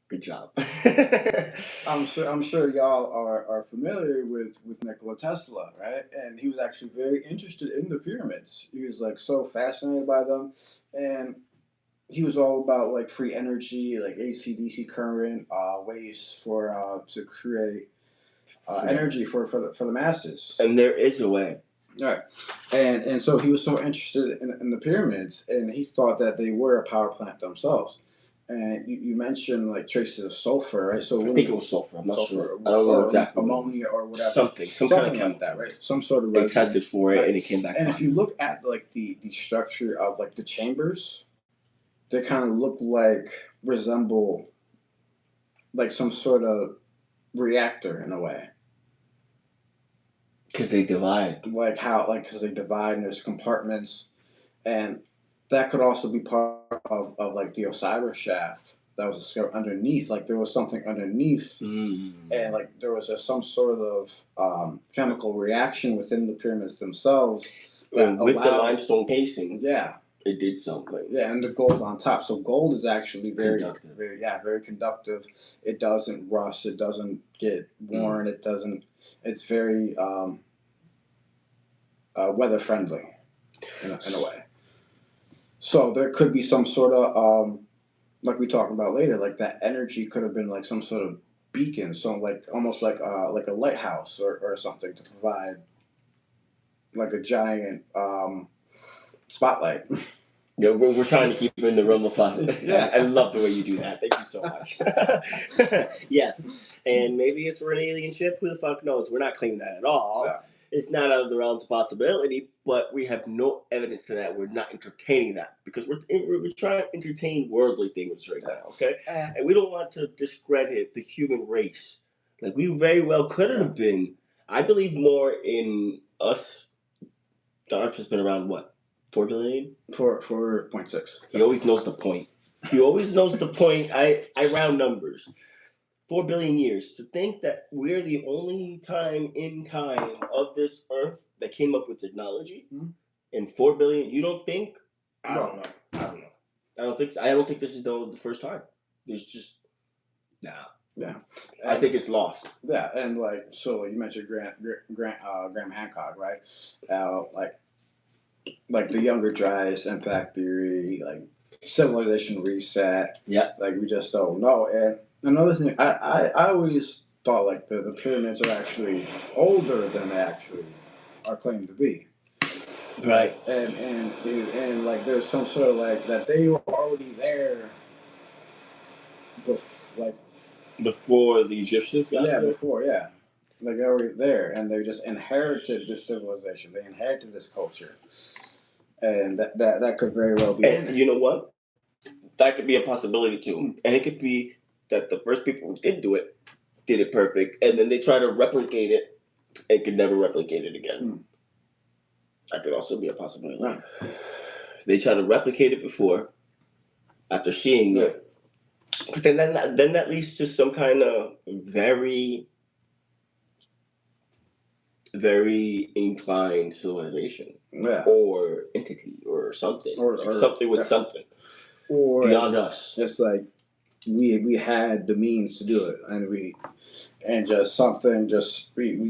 Good job.
I'm sure y'all are familiar with Nikola Tesla, right? And he was actually very interested in the pyramids. He was so fascinated by them, and he was all about like free energy, like AC/DC current, ways for to create energy for the masses.
And there is a way.
Right, and so he was so interested in the pyramids, and he thought that they were a power plant themselves. And you mentioned like traces of sulfur, right? So
I think it was sulfur. I'm not sure. I don't know exactly.
Ammonia or whatever.
Some kind of chemical,
like that, right? Some sort of.
They tested for it, and it came back.
And if you look at like the structure of like the chambers, they kind of resemble like some sort of reactor in a way.
Because they divide.
Because they divide and there's compartments, and that could also be part of like the Osiris shaft that was discovered underneath. Like there was something underneath, and like there was some sort of chemical reaction within the pyramids themselves.
With the limestone casing.
Yeah.
It did something.
Yeah, and the gold on top. So gold is actually very conductive. It doesn't rust. It doesn't get worn. It doesn't. It's very weather friendly in a way. So there could be some sort of like we talked about later, like that energy could have been like some sort of beacon, so like almost like a lighthouse or something to provide like a giant spotlight.
Yeah, we're trying to keep it in the realm of possibility. Yeah, I love the way you do that. Thank you so much. Yes, and maybe it's for an alien ship. Who the fuck knows? We're not claiming that at all. Yeah. It's not out of the realms of possibility, but we have no evidence to that. We're not entertaining that because we're trying to entertain worldly things right now, okay? And we don't want to discredit the human race. Like, we very well could have been. I believe more in us. The Earth has been around, what, 4 billion?
4.6.
He always knows the point. He always knows the point. I round numbers. 4 billion years. To think that we're the only time in time of this Earth that came up with technology in 4 billion, you don't think? I don't know. I don't think so. I don't think this is the first time. There's just
Yeah.
I think it's lost.
Yeah, and like so you mentioned Graham Hancock, right? Like the Younger Dryas impact theory, like civilization reset.
Yeah.
Like we just don't know. And another thing, I always thought like the pyramids are actually older than they actually are claimed to be.
Right.
And like there's some sort of like that they were already there
before the Egyptians got there?
Before. Like they were already there and they just inherited this civilization. They inherited this culture. And that could very well be.
And you know what? That could be a possibility too. And it could be that the first people who did do it did it perfect, and then they try to replicate it and could never replicate it again. That could also be a possibility.
Right.
They try to replicate it before, after seeing it. But then that leads to some kind of very, very inclined civilization.
Yeah.
Or entity or something. Or something with something.
Or
beyond us.
It's like we had the means to do it and we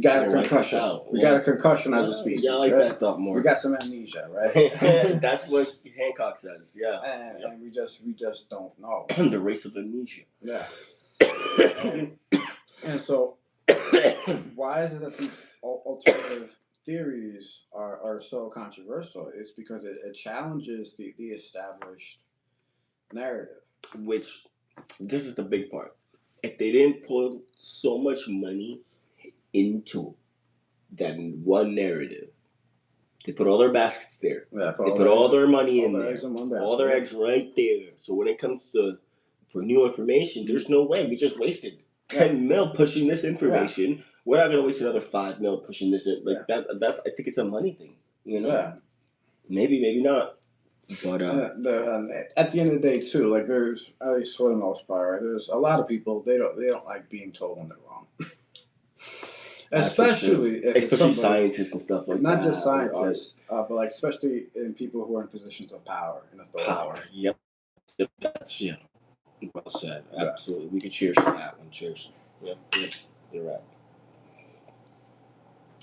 got a concussion. We got a concussion as a species.
Yeah, I like that thought more.
We got some amnesia, right?
That's what Hancock says, yeah.
And we just don't know.
The race of amnesia.
Yeah. and so why is it that these alternative theories are so controversial? It's because it challenges the established narrative.
Which, this is the big part. If they didn't put so much money into that one narrative, they put all their baskets there. Yeah, they put all their money in there. All their eggs right there. So when it comes for new information, there's no way. We just wasted 10 mil pushing this information. Yeah. We're not going to waste another 5 mil pushing this in. Like that's I think it's a money thing. You know? Yeah. Maybe not. But
at the end of the day, too, like there's, at least for the most part, right, there's a lot of people they don't like being told when they're wrong. Especially
scientists and stuff like that.
Not just scientists, but like especially in people who are in positions of power and authority.
Yep. That's well said. Absolutely. We can cheers for that one. Cheers. Yep. You're right.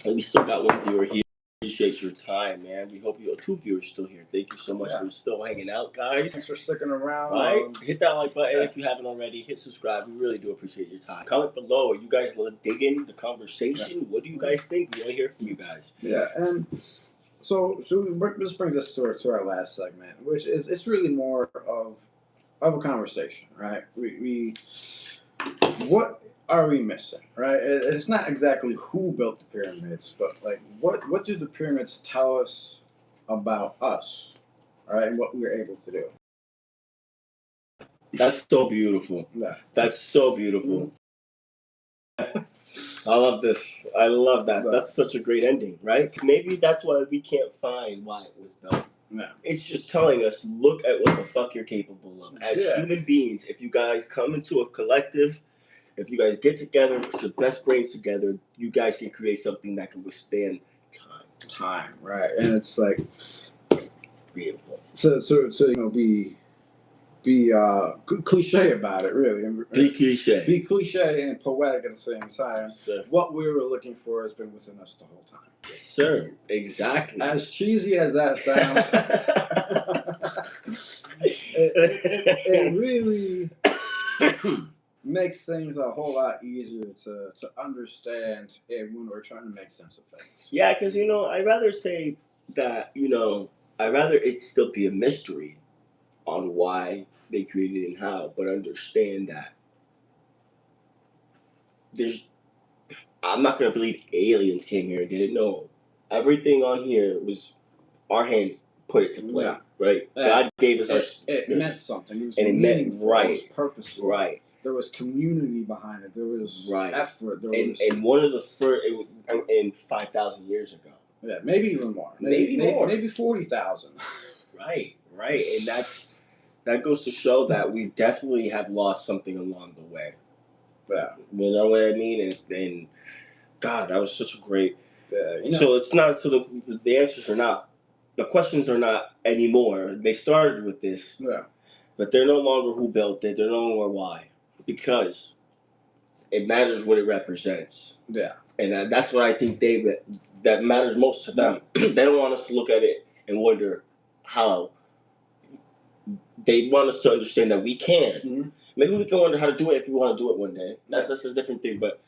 We still got one viewer here. appreciate your time, man. We hope you 2 viewers still here. Thank you so much for still hanging out, guys.
Thanks for sticking around.
Right? Hit that like button if you haven't already. Hit subscribe. We really do appreciate your time. Comment below. Are you guys digging the conversation? Yeah. What do you guys think? We want to hear from you guys.
Yeah, and so let's bring this to our last segment, which is it's really more of a conversation, right? We what are we missing, right? It's not exactly who built the pyramids, but like what do the pyramids tell us about us, right, and what we were able to do.
That's so beautiful. Yeah. That's so beautiful. Mm-hmm. I love this. I love that. That's such a great ending, right? Maybe that's why we can't find why it was built. No. It's just telling us, look at what the fuck you're capable of. As human beings, if you guys come into a collective, if you guys get together and put your best brains together, you guys can create something that can withstand time.
Right. And it's like
beautiful.
So be cliche about it, really.
Be cliche.
Be cliche and poetic at the same time. Yes, what we were looking for has been within us the whole time.
Yes, sir. Exactly.
As cheesy as that sounds, it really makes things a whole lot easier to understand when we're trying to make sense of things.
Yeah, because, I'd rather say that, I'd rather it still be a mystery on why they created it and how, but understand that I'm not going to believe aliens came here and did it. No. Everything on here was our hands put it to play, right? God gave us
it meant something. It was
and meaningful. It was
purposeful.
Right.
There was community behind it. There was effort.
And one of the first, in 5,000 years ago.
Yeah, maybe even more. Maybe 40,000. Right.
And that goes to show that we definitely have lost something along the way.
Yeah.
You know what I mean? And God, that was such a great. So it's not. So the answers are not. The questions are not anymore. They started with this.
Yeah.
But they're no longer who built it. They're no longer why. Because it matters what it represents.
Yeah.
And that's what I think that matters most to them. They don't want us to look at it and wonder how. They want us to understand that we can. Mm-hmm. Maybe we can wonder how to do it if we want to do it one day. That's a different thing. But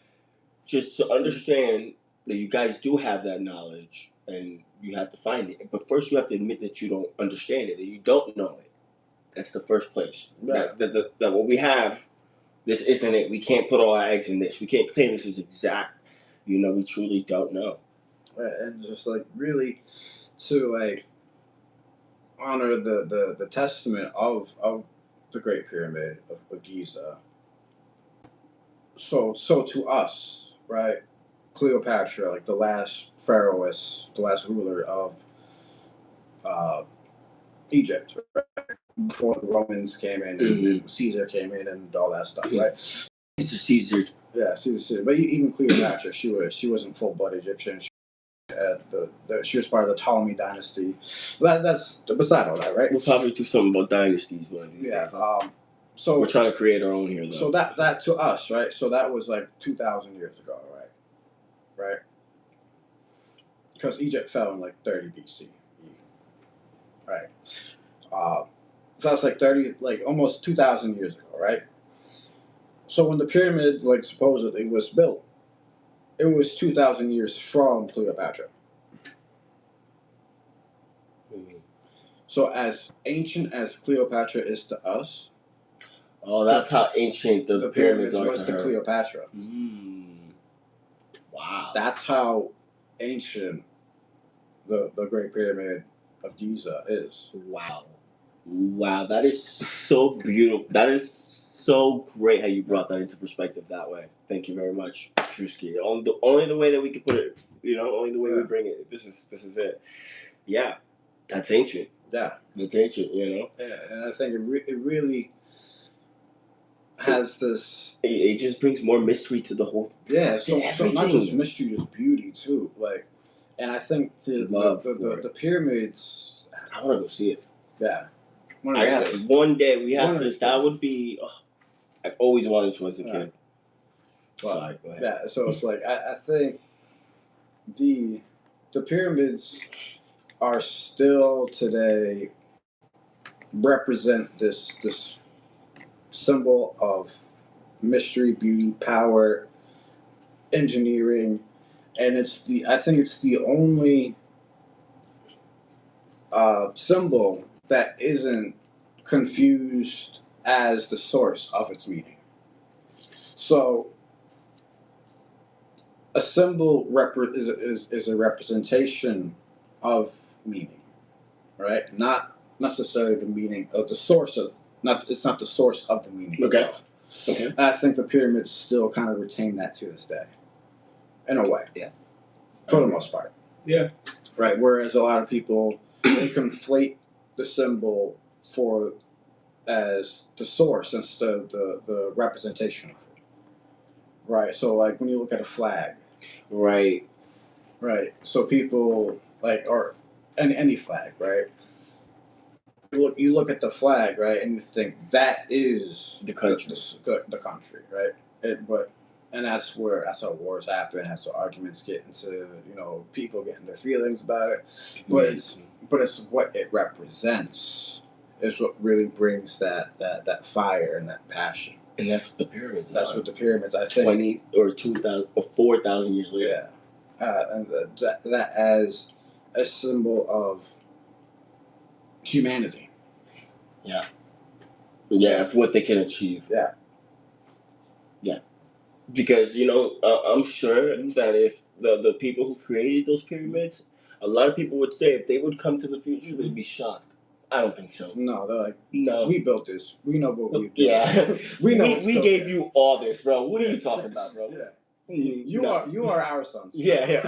just to understand that you guys do have that knowledge and you have to find it. But first you have to admit that you don't understand it, that you don't know it. That's the first place. Right. That what we have, this isn't it. We can't put all our eggs in this. We can't claim this is exact. We truly don't know.
Right. And just really to honor the testament of the Great Pyramid of Giza. So to us, right, Cleopatra, the last pharaohess, the last ruler of Egypt, right? Before the Romans came in and Caesar came in and all that stuff, right?
Caesar.
Yeah, Caesar. But even Cleopatra, she wasn't full-blood Egyptian. She was part of the Ptolemy dynasty. That's beside all that, right?
We'll probably do something about dynasties one of these days.
So
we're trying to create our own here, though.
So that to us, right? So that was 2,000 years ago, right? Because Egypt fell in 30 BC, right? So that's 30, almost 2,000 years ago, right? So when the pyramid supposedly was built, it was 2,000 years from Cleopatra. Mm-hmm. So as ancient as Cleopatra is to us.
Oh, that's how ancient the pyramids are
was to Cleopatra.
Wow.
That's how ancient the Great Pyramid of Giza is.
Wow, that is so beautiful. That is so great how you brought that into perspective that way. Thank you very much, Drewski. Only the way that we can put it, only the way we bring it. This is it. Yeah, that's ancient.
Yeah,
that's ancient.
Yeah, and I think it really has this.
It just brings more mystery to the whole.
Yeah, so not just mystery, just beauty too. And I think the pyramids.
I want to go see it.
Yeah.
One day we have to. That would be. I've always wanted to as a kid.
Well, sorry, go ahead. Yeah, so it's I think the pyramids are still today represent this symbol of mystery, beauty, power, engineering, and I think it's the only symbol that isn't confused as the source of its meaning. So a symbol is a representation of meaning, right? Not necessarily the meaning of the source of it's not the source of the meaning itself.
Okay.
And I think the pyramids still kind of retain that to this day, in a way.
Yeah.
For the most part.
Yeah.
Right. Whereas a lot of people they conflate the symbol as the source instead of the representation of it. Right. So like when you look at a flag.
Right.
Right. So people or any flag, right? You look at the flag, right, and you think that is
the country,
the country, right? And that's how wars happen. That's how arguments get into people getting their feelings about it. But it's what it represents is what really brings that fire and that passion.
And that's what the pyramids.
That's what the pyramids. I think
20 or 2,000 or 4,000 years later.
Yeah, and that as a symbol of humanity.
Yeah. Yeah, for what they can achieve.
Yeah.
Yeah. Because, I'm sure that if the people who created those pyramids, a lot of people would say if they would come to the future, they'd be shocked. I don't think so.
No, they're like,
no.
We built this. We know what we do.
Yeah.
we know
we gave you all this, bro. What are you talking about, bro?
Yeah. You are our sons.
Yeah.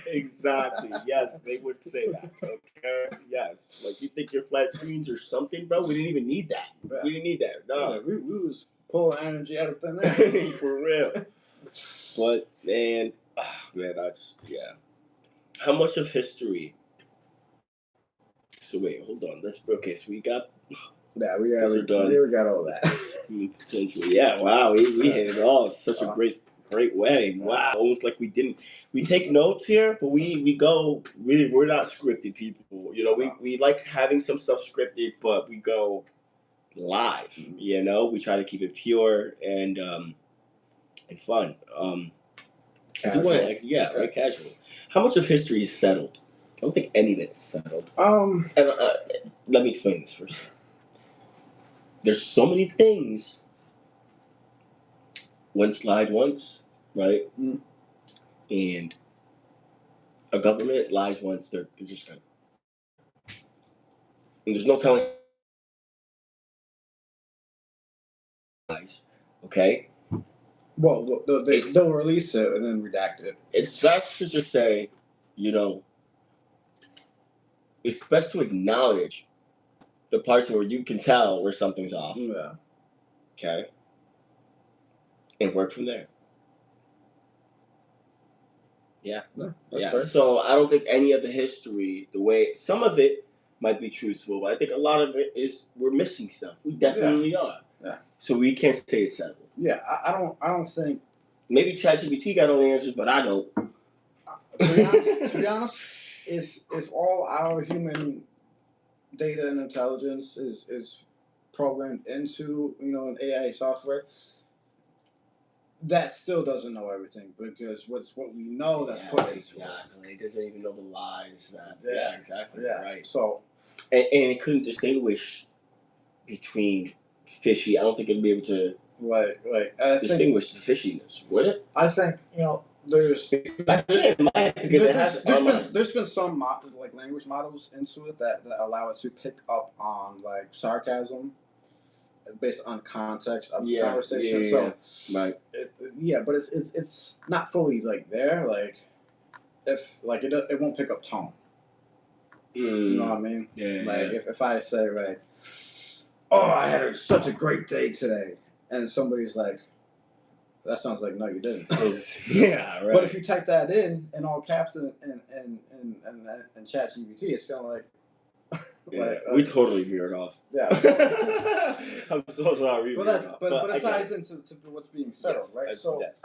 Exactly. Yes, they would say that. Okay. Yes. Like you think your flat screens or something, bro? We didn't even need that.
Yeah.
We didn't need that. No.
Yeah, we was pulling energy out of thin air.
For real. But man, that's How much of history? So wait, hold on. So we got.
Yeah, we got all that.
Potentially, yeah. Wow, we hit it all. It's such a great way. Wow, almost like we take notes here, but we're not scripted people. We like having some stuff scripted, but we go live. We try to keep it pure and fun.
Casual.
Very casual. How much of history is settled? I don't think any of it is settled. Let me explain this first. There's so many things. One slide once, right?
Mm.
And a government lies once, they're just gonna. And there's no telling lies. Okay?
Well, they'll release it and then redact it.
It's best to just say, it's best to acknowledge the parts where you can tell where something's off.
Yeah.
Okay? And work from there. Yeah.
That's fair.
So I don't think any of the history, some of it might be truthful, but I think a lot of it is we're missing stuff. We definitely are.
Yeah.
So we can't say it's settled.
Yeah, I don't think.
Maybe ChatGPT got all the answers, but I don't.
To be honest, if all our human data and intelligence is programmed into an AI software, that still doesn't know everything because what we know that's put into it.
Exactly. It doesn't even know the lies that. Yeah, exactly.
Yeah.
Right.
So,
and it couldn't distinguish between fishy. I don't think it'd be able to distinguish the fishiness. Would it?
I think there's been some language models into it that allow it to pick up on sarcasm based on context of the conversation.
Yeah. Right.
But it's not fully there. If it won't pick up tone. You know what I mean?
Yeah.
If I say oh, I had such a great day today, and somebody's like, that sounds like no, you didn't.
Yeah, right.
But if you type that in all caps in ChatGPT, it's kind of
we totally veered off.
Yeah.
I'm so sorry.
But it ties into what's being settled, right?
Yes,
so
yes.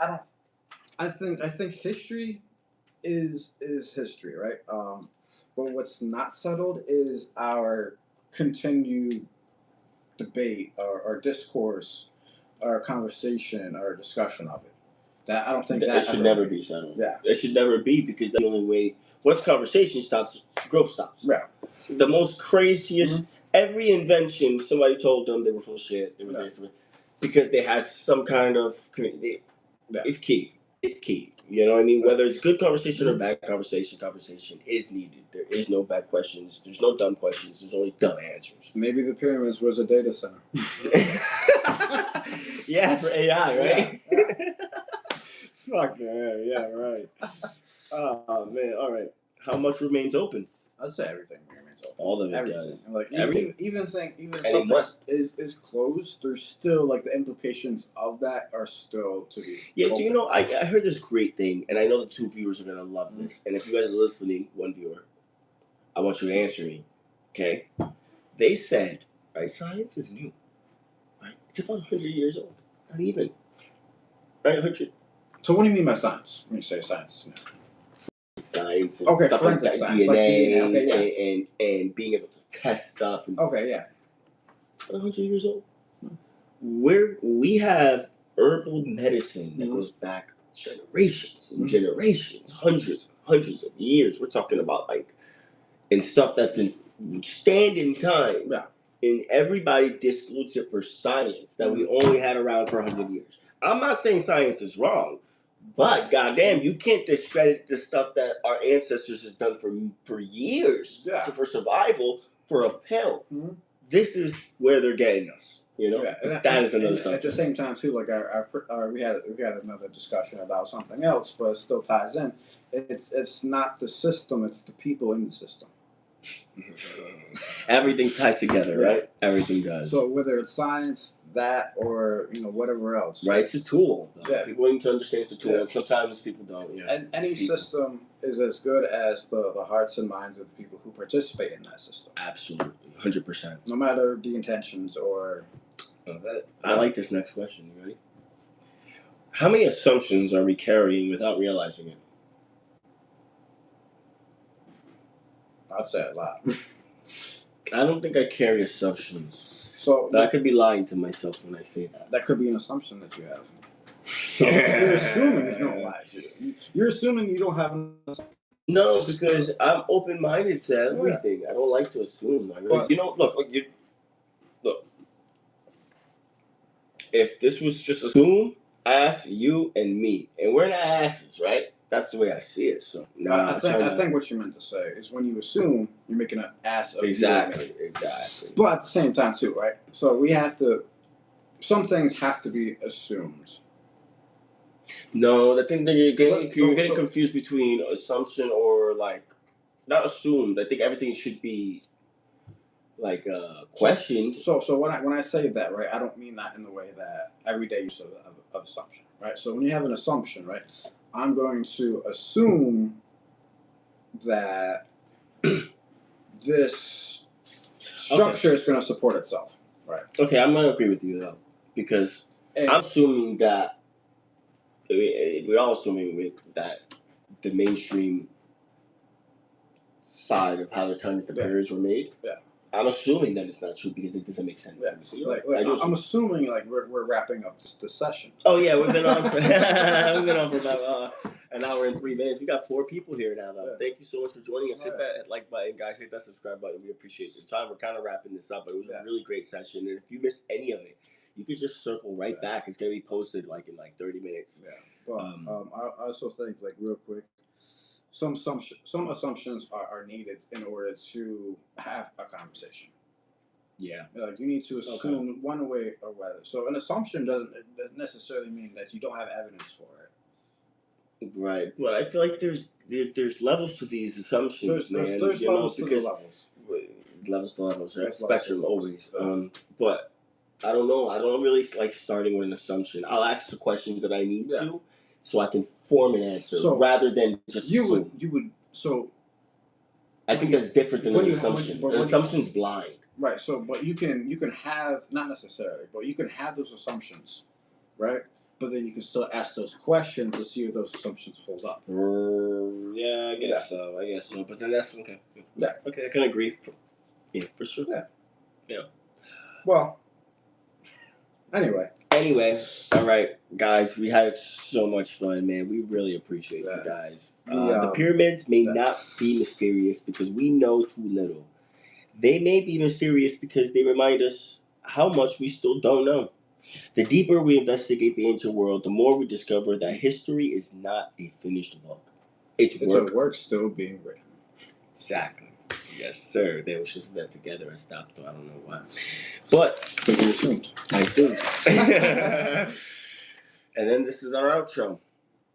I think history is history, right? But what's not settled is our continued debate or discourse or conversation or discussion of it. That I don't think that
it should never be settled.
Yeah,
it should never be, because that's the only way. Once conversation stops, growth stops.
Yeah.
The most craziest. Every invention, somebody told them they were full of shit. They were this, because they had some kind of. It's key. It's key. You know what I mean? Whether it's good conversation or bad conversation, conversation is needed. There is no bad questions. There's no dumb questions. There's only dumb answers.
Maybe the pyramids was a data center.
Yeah, for AI, right?
Yeah.
Fuck yeah, right. Oh man, all right. How much remains open?
I'd say everything remains open.
All of it
everything.
does.
Like
Everything.
even something is closed, there's still like the implications of that are still to be.
Yeah,
open.
do you know? I heard this great thing, and I know the 2 viewers are gonna love this. And if you guys are listening, 1 viewer, I want you to answer me. Okay? They said, right? Science is new. Right? It's about 100 years old. Not even. Right? 100.
So what do you mean by science when you say science is new?
Science and stuff like that,
science,
DNA,
like DNA. Okay,
and being able to test stuff. And 100 years old. We have herbal medicine that goes back generations and generations, hundreds of years. We're talking about and stuff that's been stand in time.
Yeah.
And everybody discloses it for science that we only had around for 100 years. I'm not saying science is wrong. But goddamn, you can't discredit the stuff that our ancestors has done for years for survival for a pill. This is where they're getting us, you know.
Yeah.
That is another stuff.
At the same time, too, like we had another discussion about something else, but it still ties in. It's not the system; it's the people in the system.
Everything ties together, right? Everything does.
So whether it's science, that, or whatever else,
right? It's a tool.
Yeah.
People need to understand it's a tool. And sometimes people don't. Yeah.
And any system is as good as the hearts and minds of the people who participate in that system.
Absolutely, 100%.
No matter the intentions or.
I like this next question. You ready? How many assumptions are we carrying without realizing it?
I'd say a lot.
I don't think I carry assumptions.
So
but I could be lying to myself when I say that.
That could be an assumption that you have. You're assuming you don't lie to you. You're assuming you don't have an assumption.
No, because I'm open-minded to everything. I don't like to assume. Look. If this was just assume, ask you and me, and we're not asses, right? That's the way I see it. So
I think what you meant to say is when you assume, you're making an ass of
exactly.
But at the same time too, right? So we have to. Some things have to be assumed.
No, I think that you're getting confused between assumption or not assumed. I think everything should be questioned.
So when I say that, right, I don't mean that in the way that everyday use of assumption, right? So when you have an assumption, right, I'm going to assume that this structure is going to support itself, right?
Okay, I'm going to agree with you though, because I'm assuming that we're all assuming that the mainstream side of how the times the pyramids were made. Yeah. I'm assuming that it's not true because it doesn't make sense.
Yeah. I'm assuming we're wrapping up this session.
Oh yeah, we've been on for about an hour and 3 minutes. We got 4 people here now though. Yeah. Thank you so much for joining us. Hit that like button, guys. Hit that subscribe button. We appreciate your time. We're kind of wrapping this up, but it was a really great session. And if you missed any of it, you could just circle right back. It's gonna be posted in 30 minutes. Yeah.
But I also think real quick. Some assumptions are needed in order to have a conversation.
Yeah.
You need to assume one way or whether. So an assumption doesn't necessarily mean that you don't have evidence for it.
Right. Well, I feel like there's levels to these assumptions, man.
There's levels to the levels.
Levels to levels, right? Spectrum always. But I don't know. I don't really like starting with an assumption. I'll ask the questions that I need to, so I can form an answer rather than just assume. I think that's different than an assumption. An assumption's blind.
Right. So, but you can have, not necessarily, but you can have those assumptions, right? but then you can still ask those questions to see if those assumptions hold up.
Yeah, I guess so. I guess so. But then that's okay.
Yeah.
Okay, I can agree. Yeah, for sure.
Yeah. Well, anyway,
all right, guys, we had so much fun, man. We really appreciate you guys. The pyramids may not be mysterious because we know too little. They may be mysterious because they remind us how much we still don't know. The deeper we investigate the ancient world, the more we discover that history is not a finished book. It's
a work still being written.
Exactly. Yes, sir. They was just that together and stopped, though. I don't know why. But I assumed. And then this is our outro.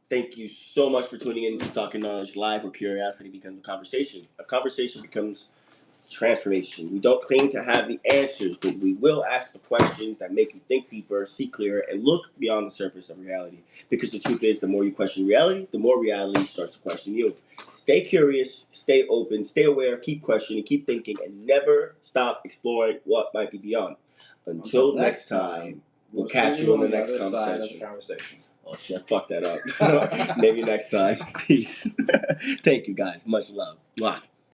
Thank you so much for tuning in to Talking Knowledge Live, where curiosity becomes a conversation. A conversation becomes transformation. We don't claim to have the answers, but we will ask the questions that make you think deeper, see clearer, and look beyond the surface of reality. Because the truth is, the more you question reality, the more reality starts to question you. Stay curious, stay open, stay aware, keep questioning, keep thinking, and never stop exploring what might be beyond. Until next time, we'll catch you on the next conversation. Oh shit, fuck that up. Maybe next time. Peace. Thank you guys. Much love. Mwah.